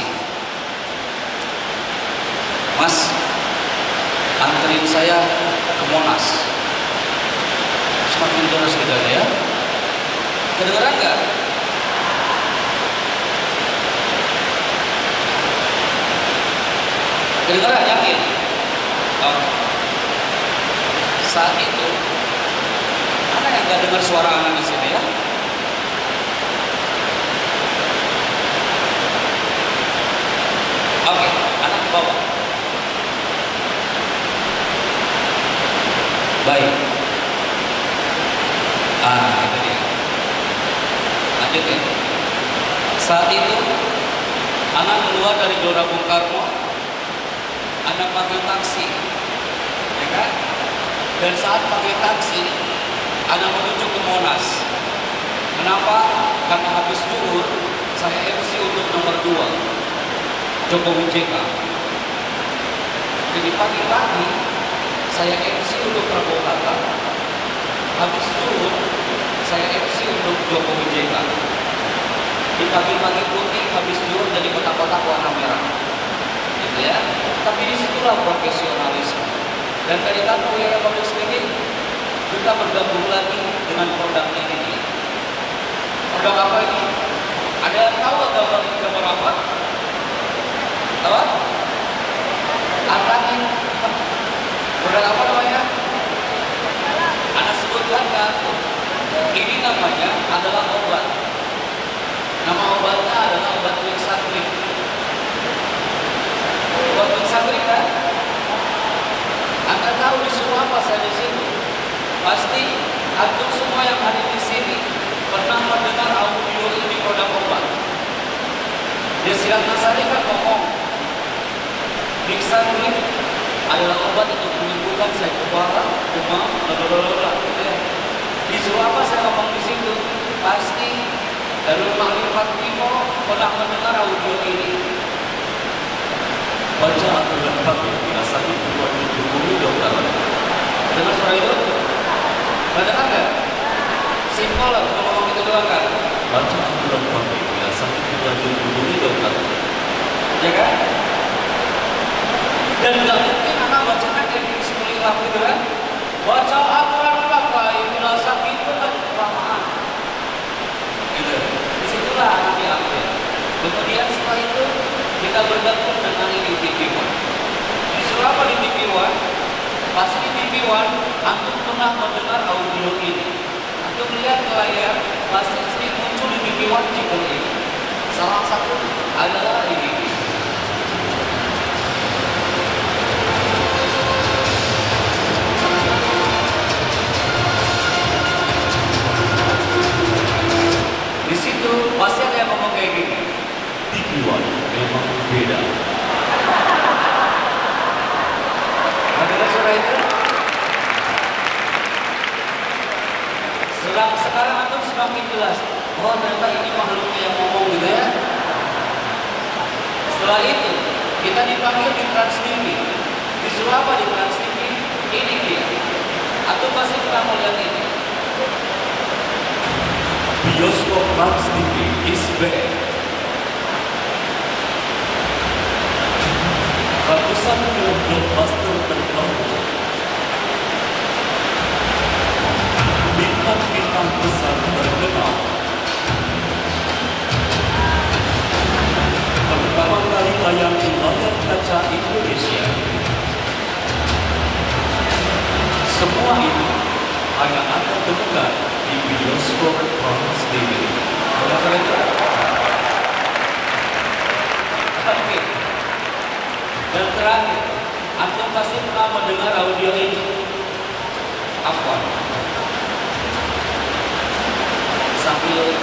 Mas, anterin saya ke Monas. Semakin jelas gitu ya. Kedengeran nggak? Kedengeran yakin? Oh. Saat itu, mana yang gak dengar suara anak di sini ya? Oke, anak ke bawah. Baik. Itu dia. Lanjut ya. Saat itu, anak keluar dari Gelora Bung Karno, anak pakai taksi, ya kan? Dan saat pakai taksi, anak menuju ke Monas. Kenapa? Karena habis zuhur, saya MC untuk nomor 2, Jokowi JK. Jadi pagi-pagi, saya MC untuk Prabowo Hatta. Habis zuhur, saya MC untuk Jokowi JK. Di pagi-pagi putih, habis zuhur jadi kotak-kotak warna merah. Gitu ya. Tapi disitulah profesionalisme. Dan dari tamu yang bagus ini, kita bergabung lagi dengan produk ini. Produk apa ini? Ada yang tahu gambar apa? Tahu? Antangin. Produk apa namanya? Anda sebutkan kan? Ini namanya adalah obat. Nama obatnya adalah obat Wixatrip. Obat Wixatrip kan? Anda tahu disuruh apa saya di sini? Pasti antum semua yang hadir di sini pernah mendengar audio ini produk obat. Dia Sirat Nasari kan ngomong, Wixatrip adalah obat untuk menyembuhkan sakit kepala, demam, blablabla. Gitu ya. Disuruh apa saya ngomong di situ? Pasti Darul Makrifat Timo pernah mendengar audio ini. Baca aturan pagi biasa itu buat dihubungi dokter. Dengar suara itu? Dengar nggak? Simpel lah, cuma ngomong itu doang kan? Baca aturan pagi biasa itu buat dihubungi dokter. Ya kan? Dan nggak mungkin anak bacanya kayak bismillah gitu kan? Baca aturan pagi biasa itu kan kelamaan. Gitu. Disitulah anak diambil. Kemudian setelah itu kita bergabung dengan ini TV One. Disuruh apa di TV One? Pasti di TV One, antum pernah mendengar audio ini. Antum lihat ke layar, pasti sering muncul di TV One judul ini. Salah satu adalah ini. Di situ pasti ada yang ngomong kayak gini. TV One memang beda. Mendengar suara itu? Sekarang antum semakin jelas. Oh ternyata ini makhluknya yang ngomong gitu ya. Setelah itu kita dipanggil di Trans TV. Disuruh apa di Trans TV? Ini dia. Antum pasti pernah melihat ini. Bioskop Trans TV is back. Ratusan film blockbuster terbaru, bintang-bintang besar terkenal. Pertama kali tayang di layar kaca Indonesia. Semua itu hanya Anda temukan di bioskop Trans TV. Oke. Dan terakhir, antum pasti pernah mendengar audio ini. Apa? Sambil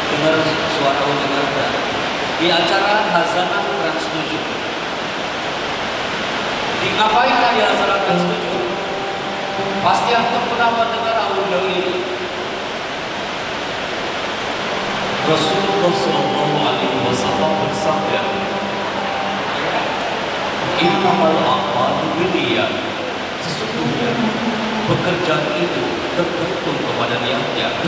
dengar suara dengar di acara Hazanah Trans 7. Di ngapain kan di Hazanah Trans 7? Pasti antum pernah mendengar audio ini. Rasulullah SAW bersabda, Innamal a'malu binniyat. Sesungguhnya pekerjaan itu tergantung kepada niatnya.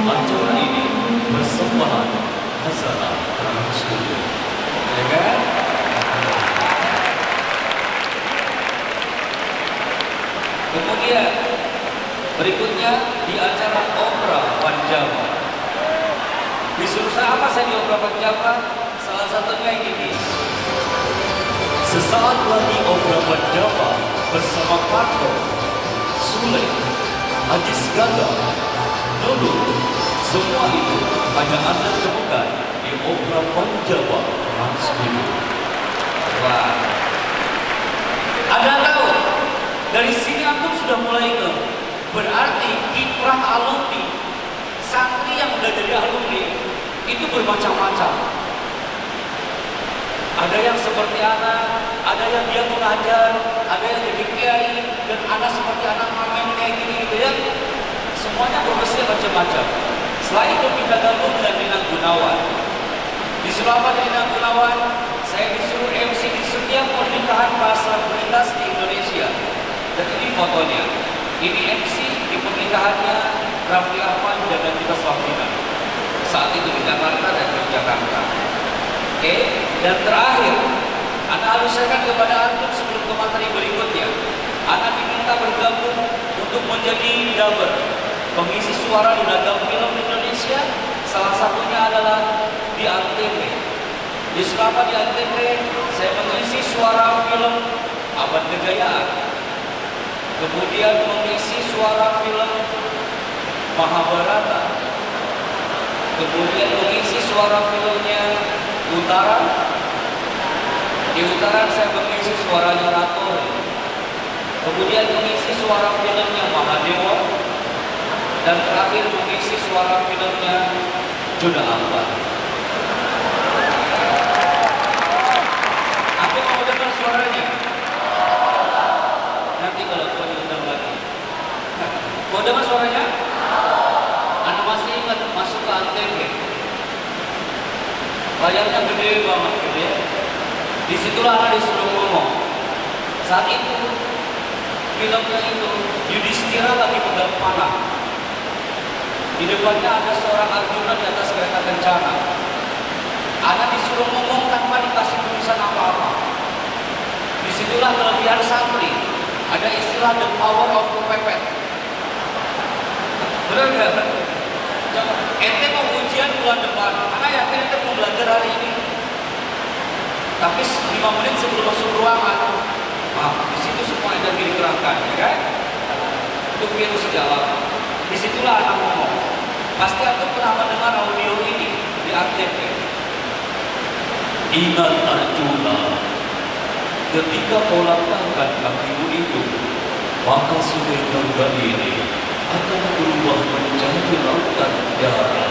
Acara ini bersama Hazanah Trans 7. Ya kan? Kemudian berikutnya di acara Opera Panjama. Disuruh apa saya di Opera Panjama? Salah satunya ini. Sesaat lagi Opera Panjama bersama Parto Sule, Haji Segala, Nulu, semua itu hanya Anda temukan di Opera Panjawa Trans 7. Wah, Anda tahu dari sini aku sudah mulai ke berarti kiprah alumni, santri yang udah jadi alumni itu bermacam-macam. Ada yang seperti anak, ada yang dia mengajar, ada yang jadi kiai, dan ada seperti anak ngamen kayak gini gitu ya. Semuanya profesinya macam-macam. Setelah itu kita gabung dengan Dinang Gunawan. Di Surabaya Dinang Gunawan, saya disuruh MC di setiap pernikahan bahasa komunitas di Indonesia. Dan ini fotonya. Ini MC di pernikahannya Raffi Ahmad dan Nagita Slavina. Saat itu di Jakarta dan di Jakarta. Oke, dan terakhir, Anda aluskan kepada antum sebelum ke materi berikutnya. Anda diminta bergabung untuk menjadi dubber, pengisi suara di ragam film Indonesia. Salah satunya adalah di Antv. Di selama di Antv, saya mengisi suara film Abad Kejayaan. Kemudian mengisi suara film Mahabharata. Kemudian mengisi suara filmnya Utara. Di Utara saya mengisi suaranya Rator. Kemudian mengisi suara filmnya Mahadewa. Dan terakhir mengisi suara filmnya Joda Ambar. Aku mau dengar suaranya. Nanti kalau kau diundang lagi. Mau dengar suaranya? Anak masih ingat masuk ke Antv. Layarnya gede banget gitu ya. Disitulah anak disuruh ngomong. Saat itu filmnya itu Yudhistira lagi pegang panah. Di depannya ada seorang Arjuna di atas kereta kencana. Anak disuruh ngomong tanpa dikasih tulisan apa-apa. Disitulah kelebihan santri. Ada istilah the power of kepepet. Benar nggak? Ente mau ujian bulan depan, karena yakin ente mau belajar hari ini. Tapi 5 menit sebelum masuk ruangan, di situ semua energi dikerahkan, ya kan? Itu virus jalan. Disitulah anak ngomong. Pasti aku pernah mendengar audio ini di Antv. Ingat Arjuna, ketika kau langkahkan kakimu itu, maka sungai Gangga ini akan berubah menjadi lautan darah.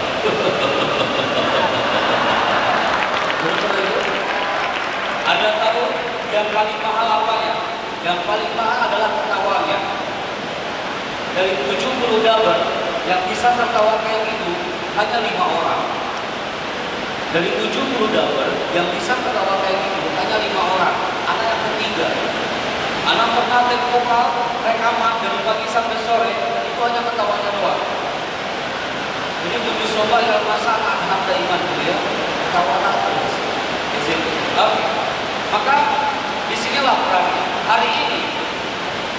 Ada tahu yang paling mahal apa ya? Yang paling mahal adalah ketawanya. Dari 70 dubber yang bisa tertawa kayak gitu hanya 5 orang. Dari 70 dubber yang bisa tertawa kayak gitu hanya 5 orang. Anak yang ketiga. Anak pernah take vokal rekaman dari pagi sampai sore, itu hanya ketawanya doang. Jadi tujuh sobat dalam masa anak iman gitu ya, ketawa terus. Di sini. Maka disinilah perannya. Hari ini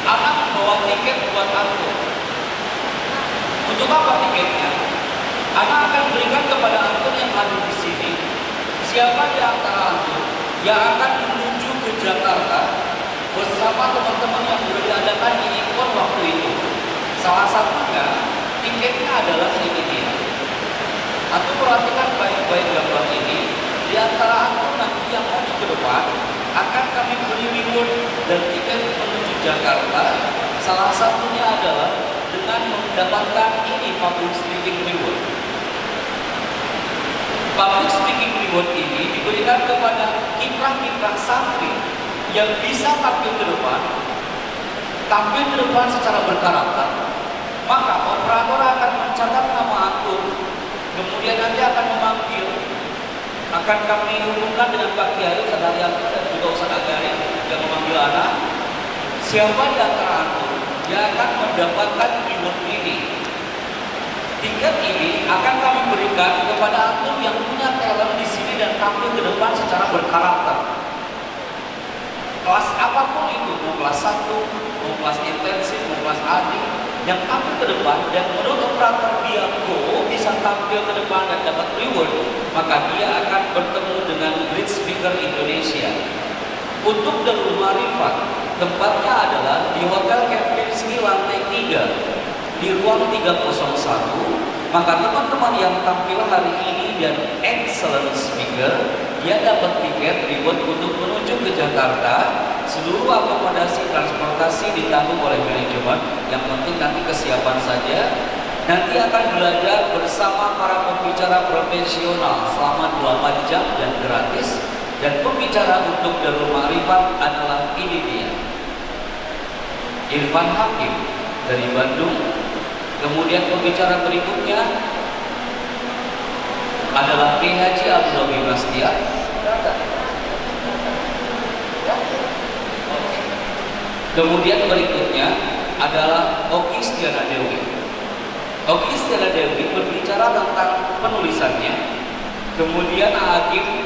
anak membawa tiket buat antum. Untuk apa tiketnya? Anak akan berikan kepada antum yang hadir di sini. Siapa di antara antum yang akan menuju ke Jakarta bersama teman-teman yang sudah diadakan di Ikon waktu itu. Salah satunya tiketnya adalah ini dia. Antum perhatikan baik-baik gambar ini. Di antara antum nanti yang maju ke depan akan kami beri reward dan tiket menuju Jakarta. Salah satunya adalah dengan mendapatkan ini public speaking reward. Public speaking reward ini diberikan kepada kiprah-kiprah santri yang bisa tampil ke depan secara berkarakter. Maka operator akan mencatat nama antum, kemudian nanti akan memanggil, akan kami hubungkan dengan Pak Kiai, Ustaz Haryanto dan juga Ustaz Agarin yang memanggil anak. Siapa di antara antum yang akan mendapatkan reward ini? Tiket ini akan kami berikan kepada antum yang punya talent di sini dan tampil ke depan secara berkarakter. Kelas apapun itu, mau kelas 1, mau kelas intensif, mau kelas AD, yang tampil ke depan dan menurut operator dia bisa tampil ke depan dan dapat reward, maka dia akan bertemu dengan great speaker Indonesia. Untuk Darul Marifat, tempatnya adalah di Hotel Kempin di sini lantai 3 di ruang 301. Maka teman-teman yang tampil hari ini dan excellent speaker, dia dapat tiket reward untuk menuju ke Jakarta. Seluruh akomodasi transportasi ditanggung oleh manajemen. Yang penting nanti kesiapan saja. Nanti akan belajar bersama para pembicara profesional selama 8 jam dan gratis. Dan pembicara untuk Darul Ma'rifat adalah ini dia, Irfan Hakim dari Bandung. Kemudian pembicara berikutnya adalah Kiai Haji Abdullah bin Bastian. Kemudian berikutnya adalah Oki Stiana Dewi. Oki Stiana Dewi berbicara tentang penulisannya. Kemudian Agim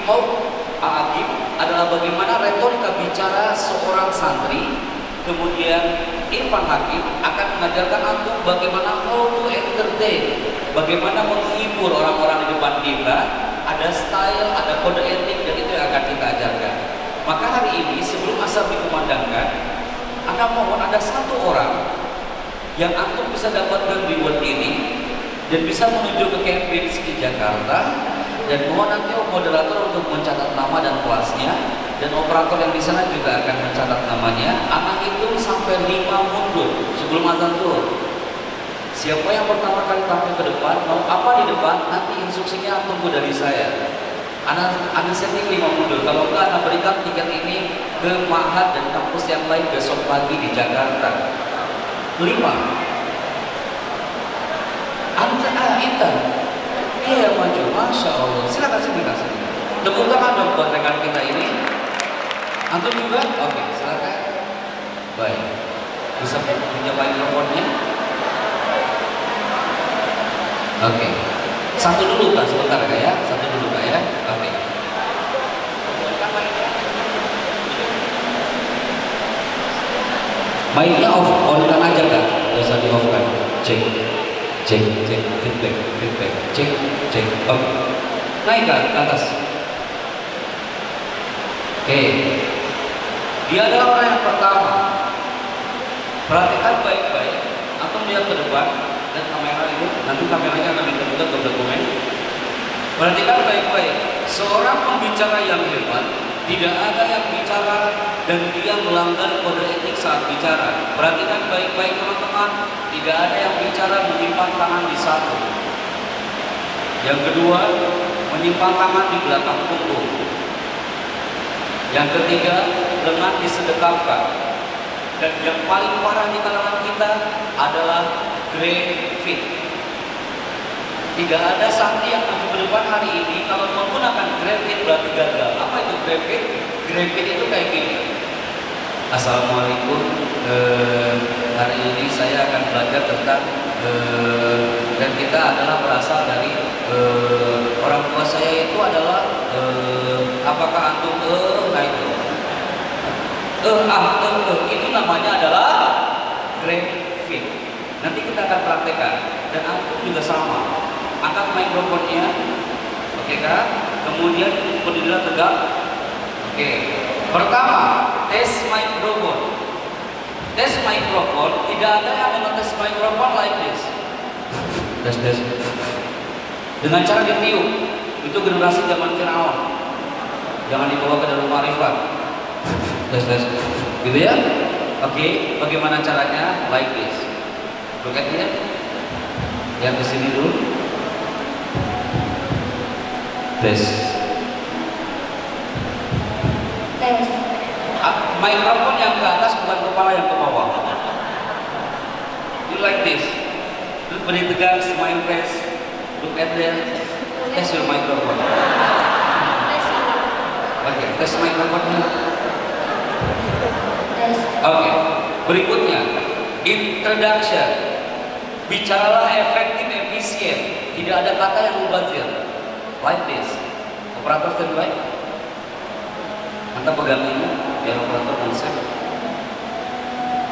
adalah bagaimana retorika bicara seorang santri. Kemudian Irfan Hakim akan mengajarkan antum bagaimana how to entertain, bagaimana menghibur orang-orang di depan kita. Ada style, ada kode etik, dan itu yang akan kita ajarkan. Maka hari ini sebelum asar dikumandangkan, Anda mohon ada satu orang yang antum bisa dapatkan reward ini dan bisa menuju ke Cambridge di Jakarta. Dan mohon nanti moderator untuk mencatat nama dan kelasnya, dan operator yang di sana juga akan mencatat namanya. Anak hitung sampai 5 mundur sebelum azan zuhur. Siapa yang pertama kali tampil ke depan, mau apa di depan, nanti instruksinya tunggu dari saya. Anak setting 5 mundur. Kalau enggak, anak berikan tiket ini ke Ma'had dan kampus yang lain besok pagi di Jakarta. 5. Intan. Iya maju, masya Allah. Silakan sini kasih. Tepuk tangan dong buat rekan kita ini. Antum juga? Oke, silakan. Baik. Bisa pinjam mikrofonnya? Oke. Satu dulu Kak, sebentar Kak ya. Satu dulu Kak ya. Oke. Mic-nya on-kan aja Kak. Gak usah di-off-kan. Cek, feedback, cek, oke. Naik ke atas. Oke. Dia adalah orang yang pertama. Perhatikan baik-baik. Atau lihat ke depan dan kamera itu. Nanti kameranya akan kita ke dokumen. Perhatikan baik-baik. Seorang pembicara yang hebat. Tidak ada yang bicara dan dia melanggar kode etik saat bicara. Perhatikan baik-baik teman-teman. Tidak ada yang bicara menyimpan tangan di satu. Yang kedua, menyimpan tangan di belakang punggung. Yang ketiga, lengan disedekapkan. Dan yang paling parah di kalangan kita adalah grey fit. Tidak ada santri yang maju ke depan hari ini kalau menggunakan grey fit berarti gagal. Apa itu grey fit? Grey fit itu kayak gini. Assalamualaikum. Hari ini saya akan belajar tentang dan kita adalah berasal dari orang tua saya itu adalah apakah antum nah itu itu namanya adalah grey fit. Nanti kita akan praktekkan dan antum juga sama. Angkat mikrofonnya, oke Kak. Kemudian berdirilah tegak. Oke. Pertama, tes mikrofon. Tes mikrofon, tidak ada yang mengetes mikrofon like this. Tes. Dengan cara ditiup. Itu generasi zaman Firaun. Jangan dibawa ke Darul Ma'rifat. Tes. Gitu ya? Oke. Bagaimana caranya? Like this. Look at here. Yang kesini dulu. Tes. Mikrofon yang ke atas bukan kepala yang ke bawah. You like this. Look beri tegak, smile face. Look at there. Test your microphone. Oke, tes mikrofonnya. Oke. Berikutnya, introduction. Bicaralah efektif, efisien. Tidak ada kata yang mubazir. Like this. Operator standby. Anda pegang ini, biar operator konsep.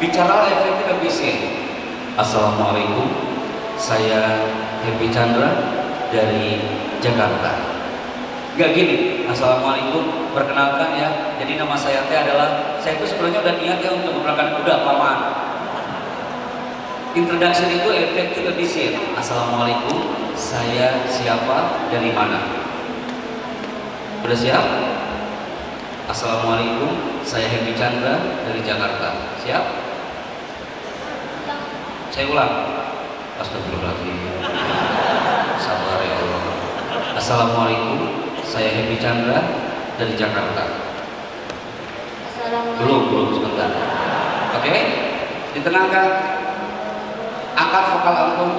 Bicaralah efektif, efisien. Assalamualaikum. Saya Happy Chandra dari Jakarta. Gak gini. Assalamualaikum. Perkenalkan ya. Jadi nama saya adalah. Saya itu sebenarnya udah niat ya untuk menggunakan kuda paman. Introduction itu effective efisien. Assalamualaikum, saya siapa, dari mana? Udah siap? Assalamualaikum, saya Hemi Chandra dari Jakarta. Siap? Saya ulang. Astagfirullahaladzim. Sabar ya Allah. Assalamualaikum, saya Hemi Chandra dari Jakarta. Belum sebentar. Oke, ditenangkan. Angkat vokal antum.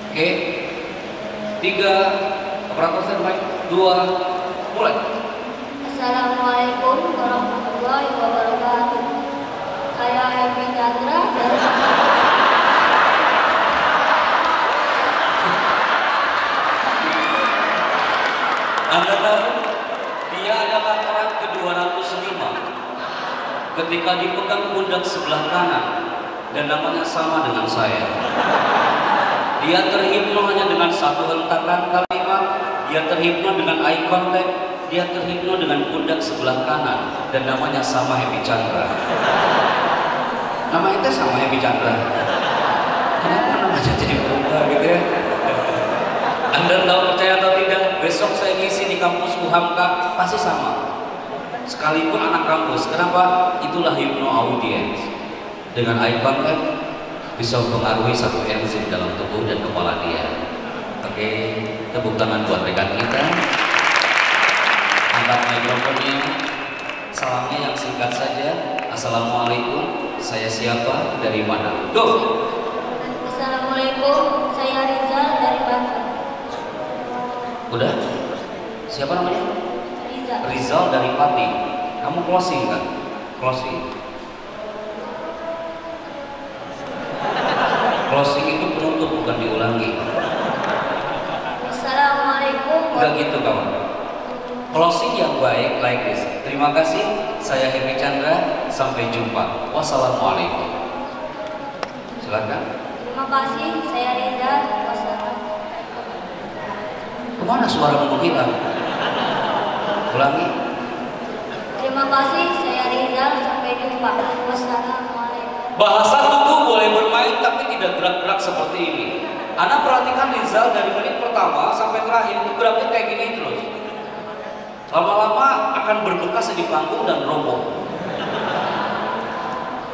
Oke. 3, operator standby. 2, mulai. Assalamualaikum warahmatullahi wabarakatuh. Saya Hemi Chandra dari Anda tahu, dia adalah orang ke-205 ketika dipegang pundak sebelah kanan dan namanya sama dengan saya. Dia terhipno hanya dengan satu hentakan kalimat, dia terhipno dengan eye contact, dia terhipno dengan pundak sebelah kanan dan namanya sama Hemi Chandra. Nama itu sama Hemi Chandra. Kenapa namanya jadi berubah gitu ya? Anda tahu, percaya atau tidak, besok saya ngisi di kampus Uhamka pasti sama. Sekalipun anak kampus, kenapa? Itulah hipno audiens. Dengan eye contact bisa mempengaruhi satu enzim dalam tubuh dan kepala dia. Oke, tepuk tangan buat rekan kita. Angkat mikrofonnya. Salamnya yang singkat saja. Assalamualaikum, saya siapa, dari mana? Go. Assalamualaikum, saya Rizal dari Banten. Udah? Siapa namanya? Rizal. Rizal dari Pati. Kamu closing kan? Closing. Closing itu penutup, bukan diulangi. Assalamualaikum. Enggak gitu kawan. Closing yang baik like this. Terima kasih, saya Hemi Chandra. Sampai jumpa. Wassalamualaikum. Silakan. Terima kasih, saya Rizal. Wassalamualaikum. Kemana suara menghilang? Ulangi. Terima kasih, saya Rizal. Sampai jumpa. Wassalamualaikum. Bahasa tubuh boleh bermain tapi tidak gerak-gerak seperti ini. Anda perhatikan Rizal dari menit pertama sampai terakhir itu geraknya kayak gini terus. Lama-lama akan berbekas di panggung dan roboh.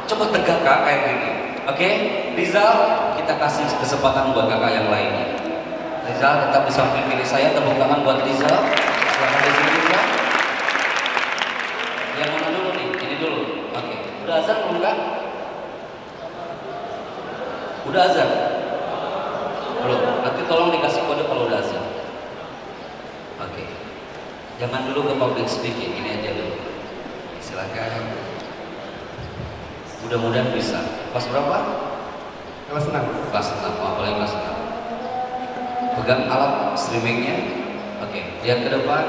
Coba tegak kak kayak gini. Oke, Rizal, kita kasih kesempatan buat kakak yang lainnya. Rizal tetap di samping kiri saya, tepuk tangan buat Rizal. Silakan di sini Rizal. Yang mana dulu nih? Ini dulu. Oke. Udah azan belum kak? Udah azan? Belum. Nanti tolong dikasih kode kalau udah azan. Oke. Jangan dulu ke public speaking, ini aja dulu. Silakan. Mudah-mudahan bisa. Kelas berapa? Kelas 6. Kelas 6. Apalagi kelas 6. Pegang alat streamingnya. Oke, lihat ke depan.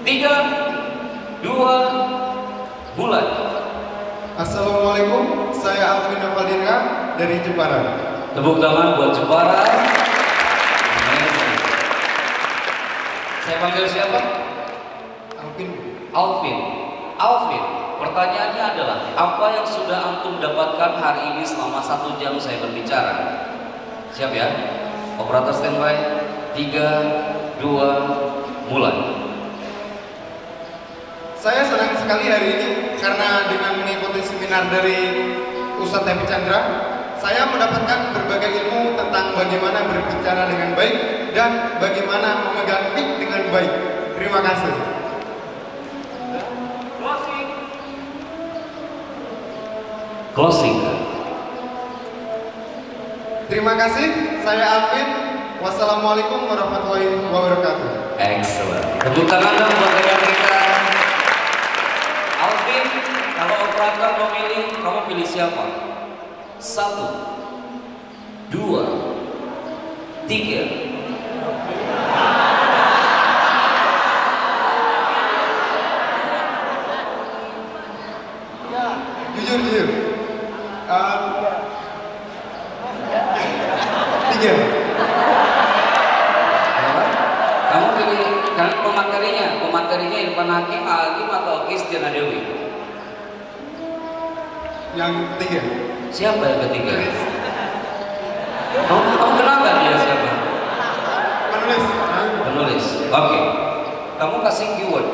3, 2, mulai. Assalamualaikum, saya Alvin Novaldira dari Jepara. Tepuk tangan buat Jepara. Saya panggil siapa? Alvin. Alvin. Alvin, pertanyaannya adalah apa yang sudah antum dapatkan hari ini selama 1 jam saya berbicara? Siap ya? Operator standby. 3, 2, mulai. Saya senang sekali hari ini karena dengan mengikuti seminar dari Ustadz Hemi Chandra, saya mendapatkan berbagai ilmu tentang bagaimana berbicara dengan baik dan bagaimana memegang mic dengan baik. Terima kasih. Closing. Terima kasih, saya Alvin. Wassalamualaikum warahmatullahi wabarakatuh. Excellent. Tepuk tangan dong buat rekan kita. Alvin, kalau operator memilih, kamu pilih siapa? 1, 2, 3. Jujur. 3. Kamu pilih, kan pematerinya Irfan Hakim, Agim atau Kis Diana Dewi? Yang ketiga. Siapa yang ketiga? Kamu kenal nggak dia siapa? Penulis. Penulis. Oke. Kamu kasih keyword.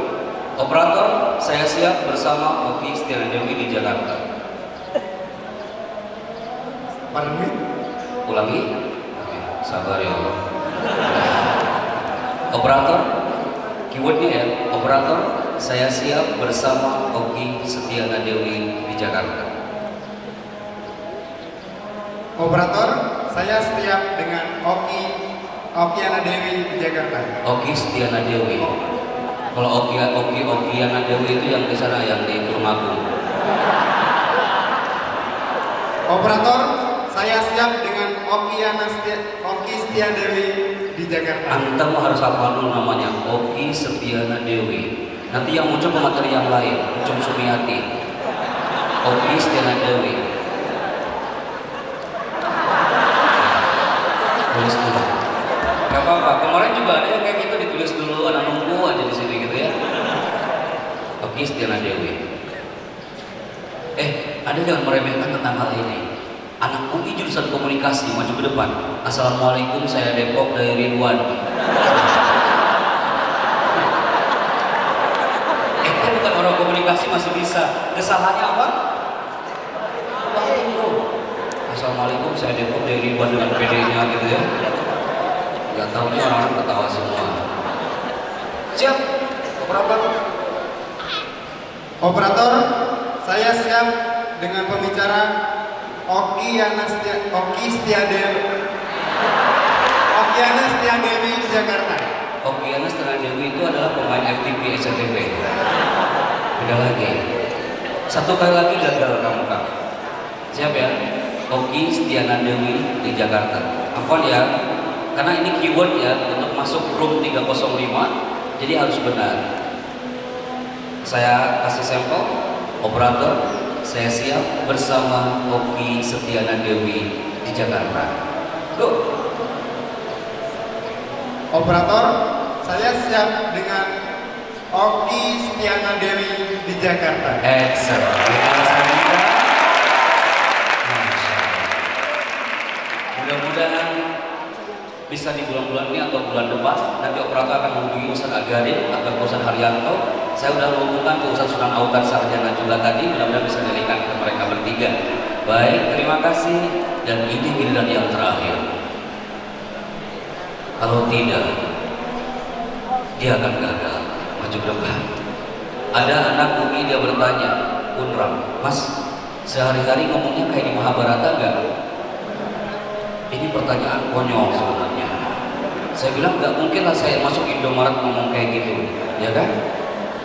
Operator, saya siap bersama Oki Setiana Dewi di Jakarta. Pardon me? Ulangi. Oke, sabar ya Allah. Operator, keywordnya ya. Operator, saya siap bersama Oki Setiana Dewi di Jakarta. Operator, saya siap dengan Okiana Dewi di Jakarta. Oki Setiana Dewi. Kalau Okiana Dewi itu yang di sana, yang di Tulungagung. Operator, saya siap dengan Oki Setiana Dewi di Jakarta. Antum harus hafal dulu namanya, Oki Setiana Dewi. Nanti yang muncul materi yang lain, Muncul Sumiati. Oki Setiana Dewi. Tulis dulu. Gak apa-apa. Kemarin juga ada yang kayak gitu, ditulis dulu, anak nunggu aja di sini gitu ya. Oki Setiana Dewi. Ada jangan meremehkan tentang hal ini. Anak UI jurusan komunikasi maju ke depan. Assalamualaikum, saya Depok dari Ridwan. Kan bukan orang komunikasi masih bisa. Kesalahannya apa? Assalamualaikum, saya Depok dari Ridwan dengan PD-nya gitu ya. Gak tahunya orang-orang ketawa semua. Siap, operator. Operator, saya siap dengan pembicara Okiana Setiana Dewi di Jakarta. Okiana Setiana Dewi itu adalah pemain FTV SCTV. Beda lagi. Satu kali lagi gagal kamu Kak. Siap ya? Oki Setiana Dewi di Jakarta. Hafal ya. Karena ini keyword ya untuk masuk room 305. Jadi harus benar. Saya kasih sampel. Operator, saya siap bersama Oki Setiana Dewi di Jakarta. Go. Operator, saya siap dengan Oki Setiana Dewi di Jakarta. Excellent. Mudah-mudahan bisa di bulan-bulan ini atau bulan depan nanti operator akan menghubungi Ustaz Agarin atau Ustaz Haryanto. Saya sudah menghubungkan ke Ustaz Sunan Autar Sarjana juga tadi, mudah-mudahan bisa dilihat ke mereka bertiga. Baik, terima kasih. Dan ini giliran yang terakhir. Kalau tidak, dia akan gagal maju ke depan. Ada anak UI dia bertanya, Unram, Mas, sehari-hari ngomongnya kayak di Mahabharata enggak? Ini pertanyaan konyol sebenarnya. Saya bilang nggak mungkin lah saya masuk Indomaret ngomong kayak gitu, ya kan?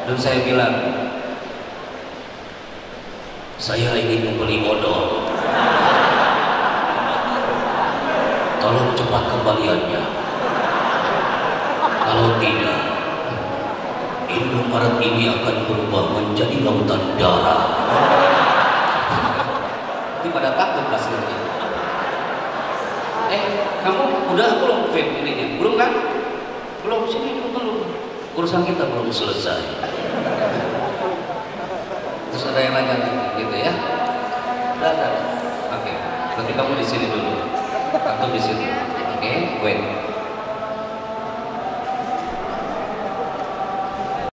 Dan saya bilang, saya ingin membeli odol. Tolong cepat kembaliannya. Kalau tidak, Indomaret ini akan berubah menjadi lautan darah. Ini pada takut hasilnya. Kamu udah belum fit ininya? Belum kan? Belum, sini belum. Urusan kita belum selesai. Terus ada yang nanya gitu ya? Udah. Oke. Berarti kamu di sini dulu. Atau di situ. Oke, wait.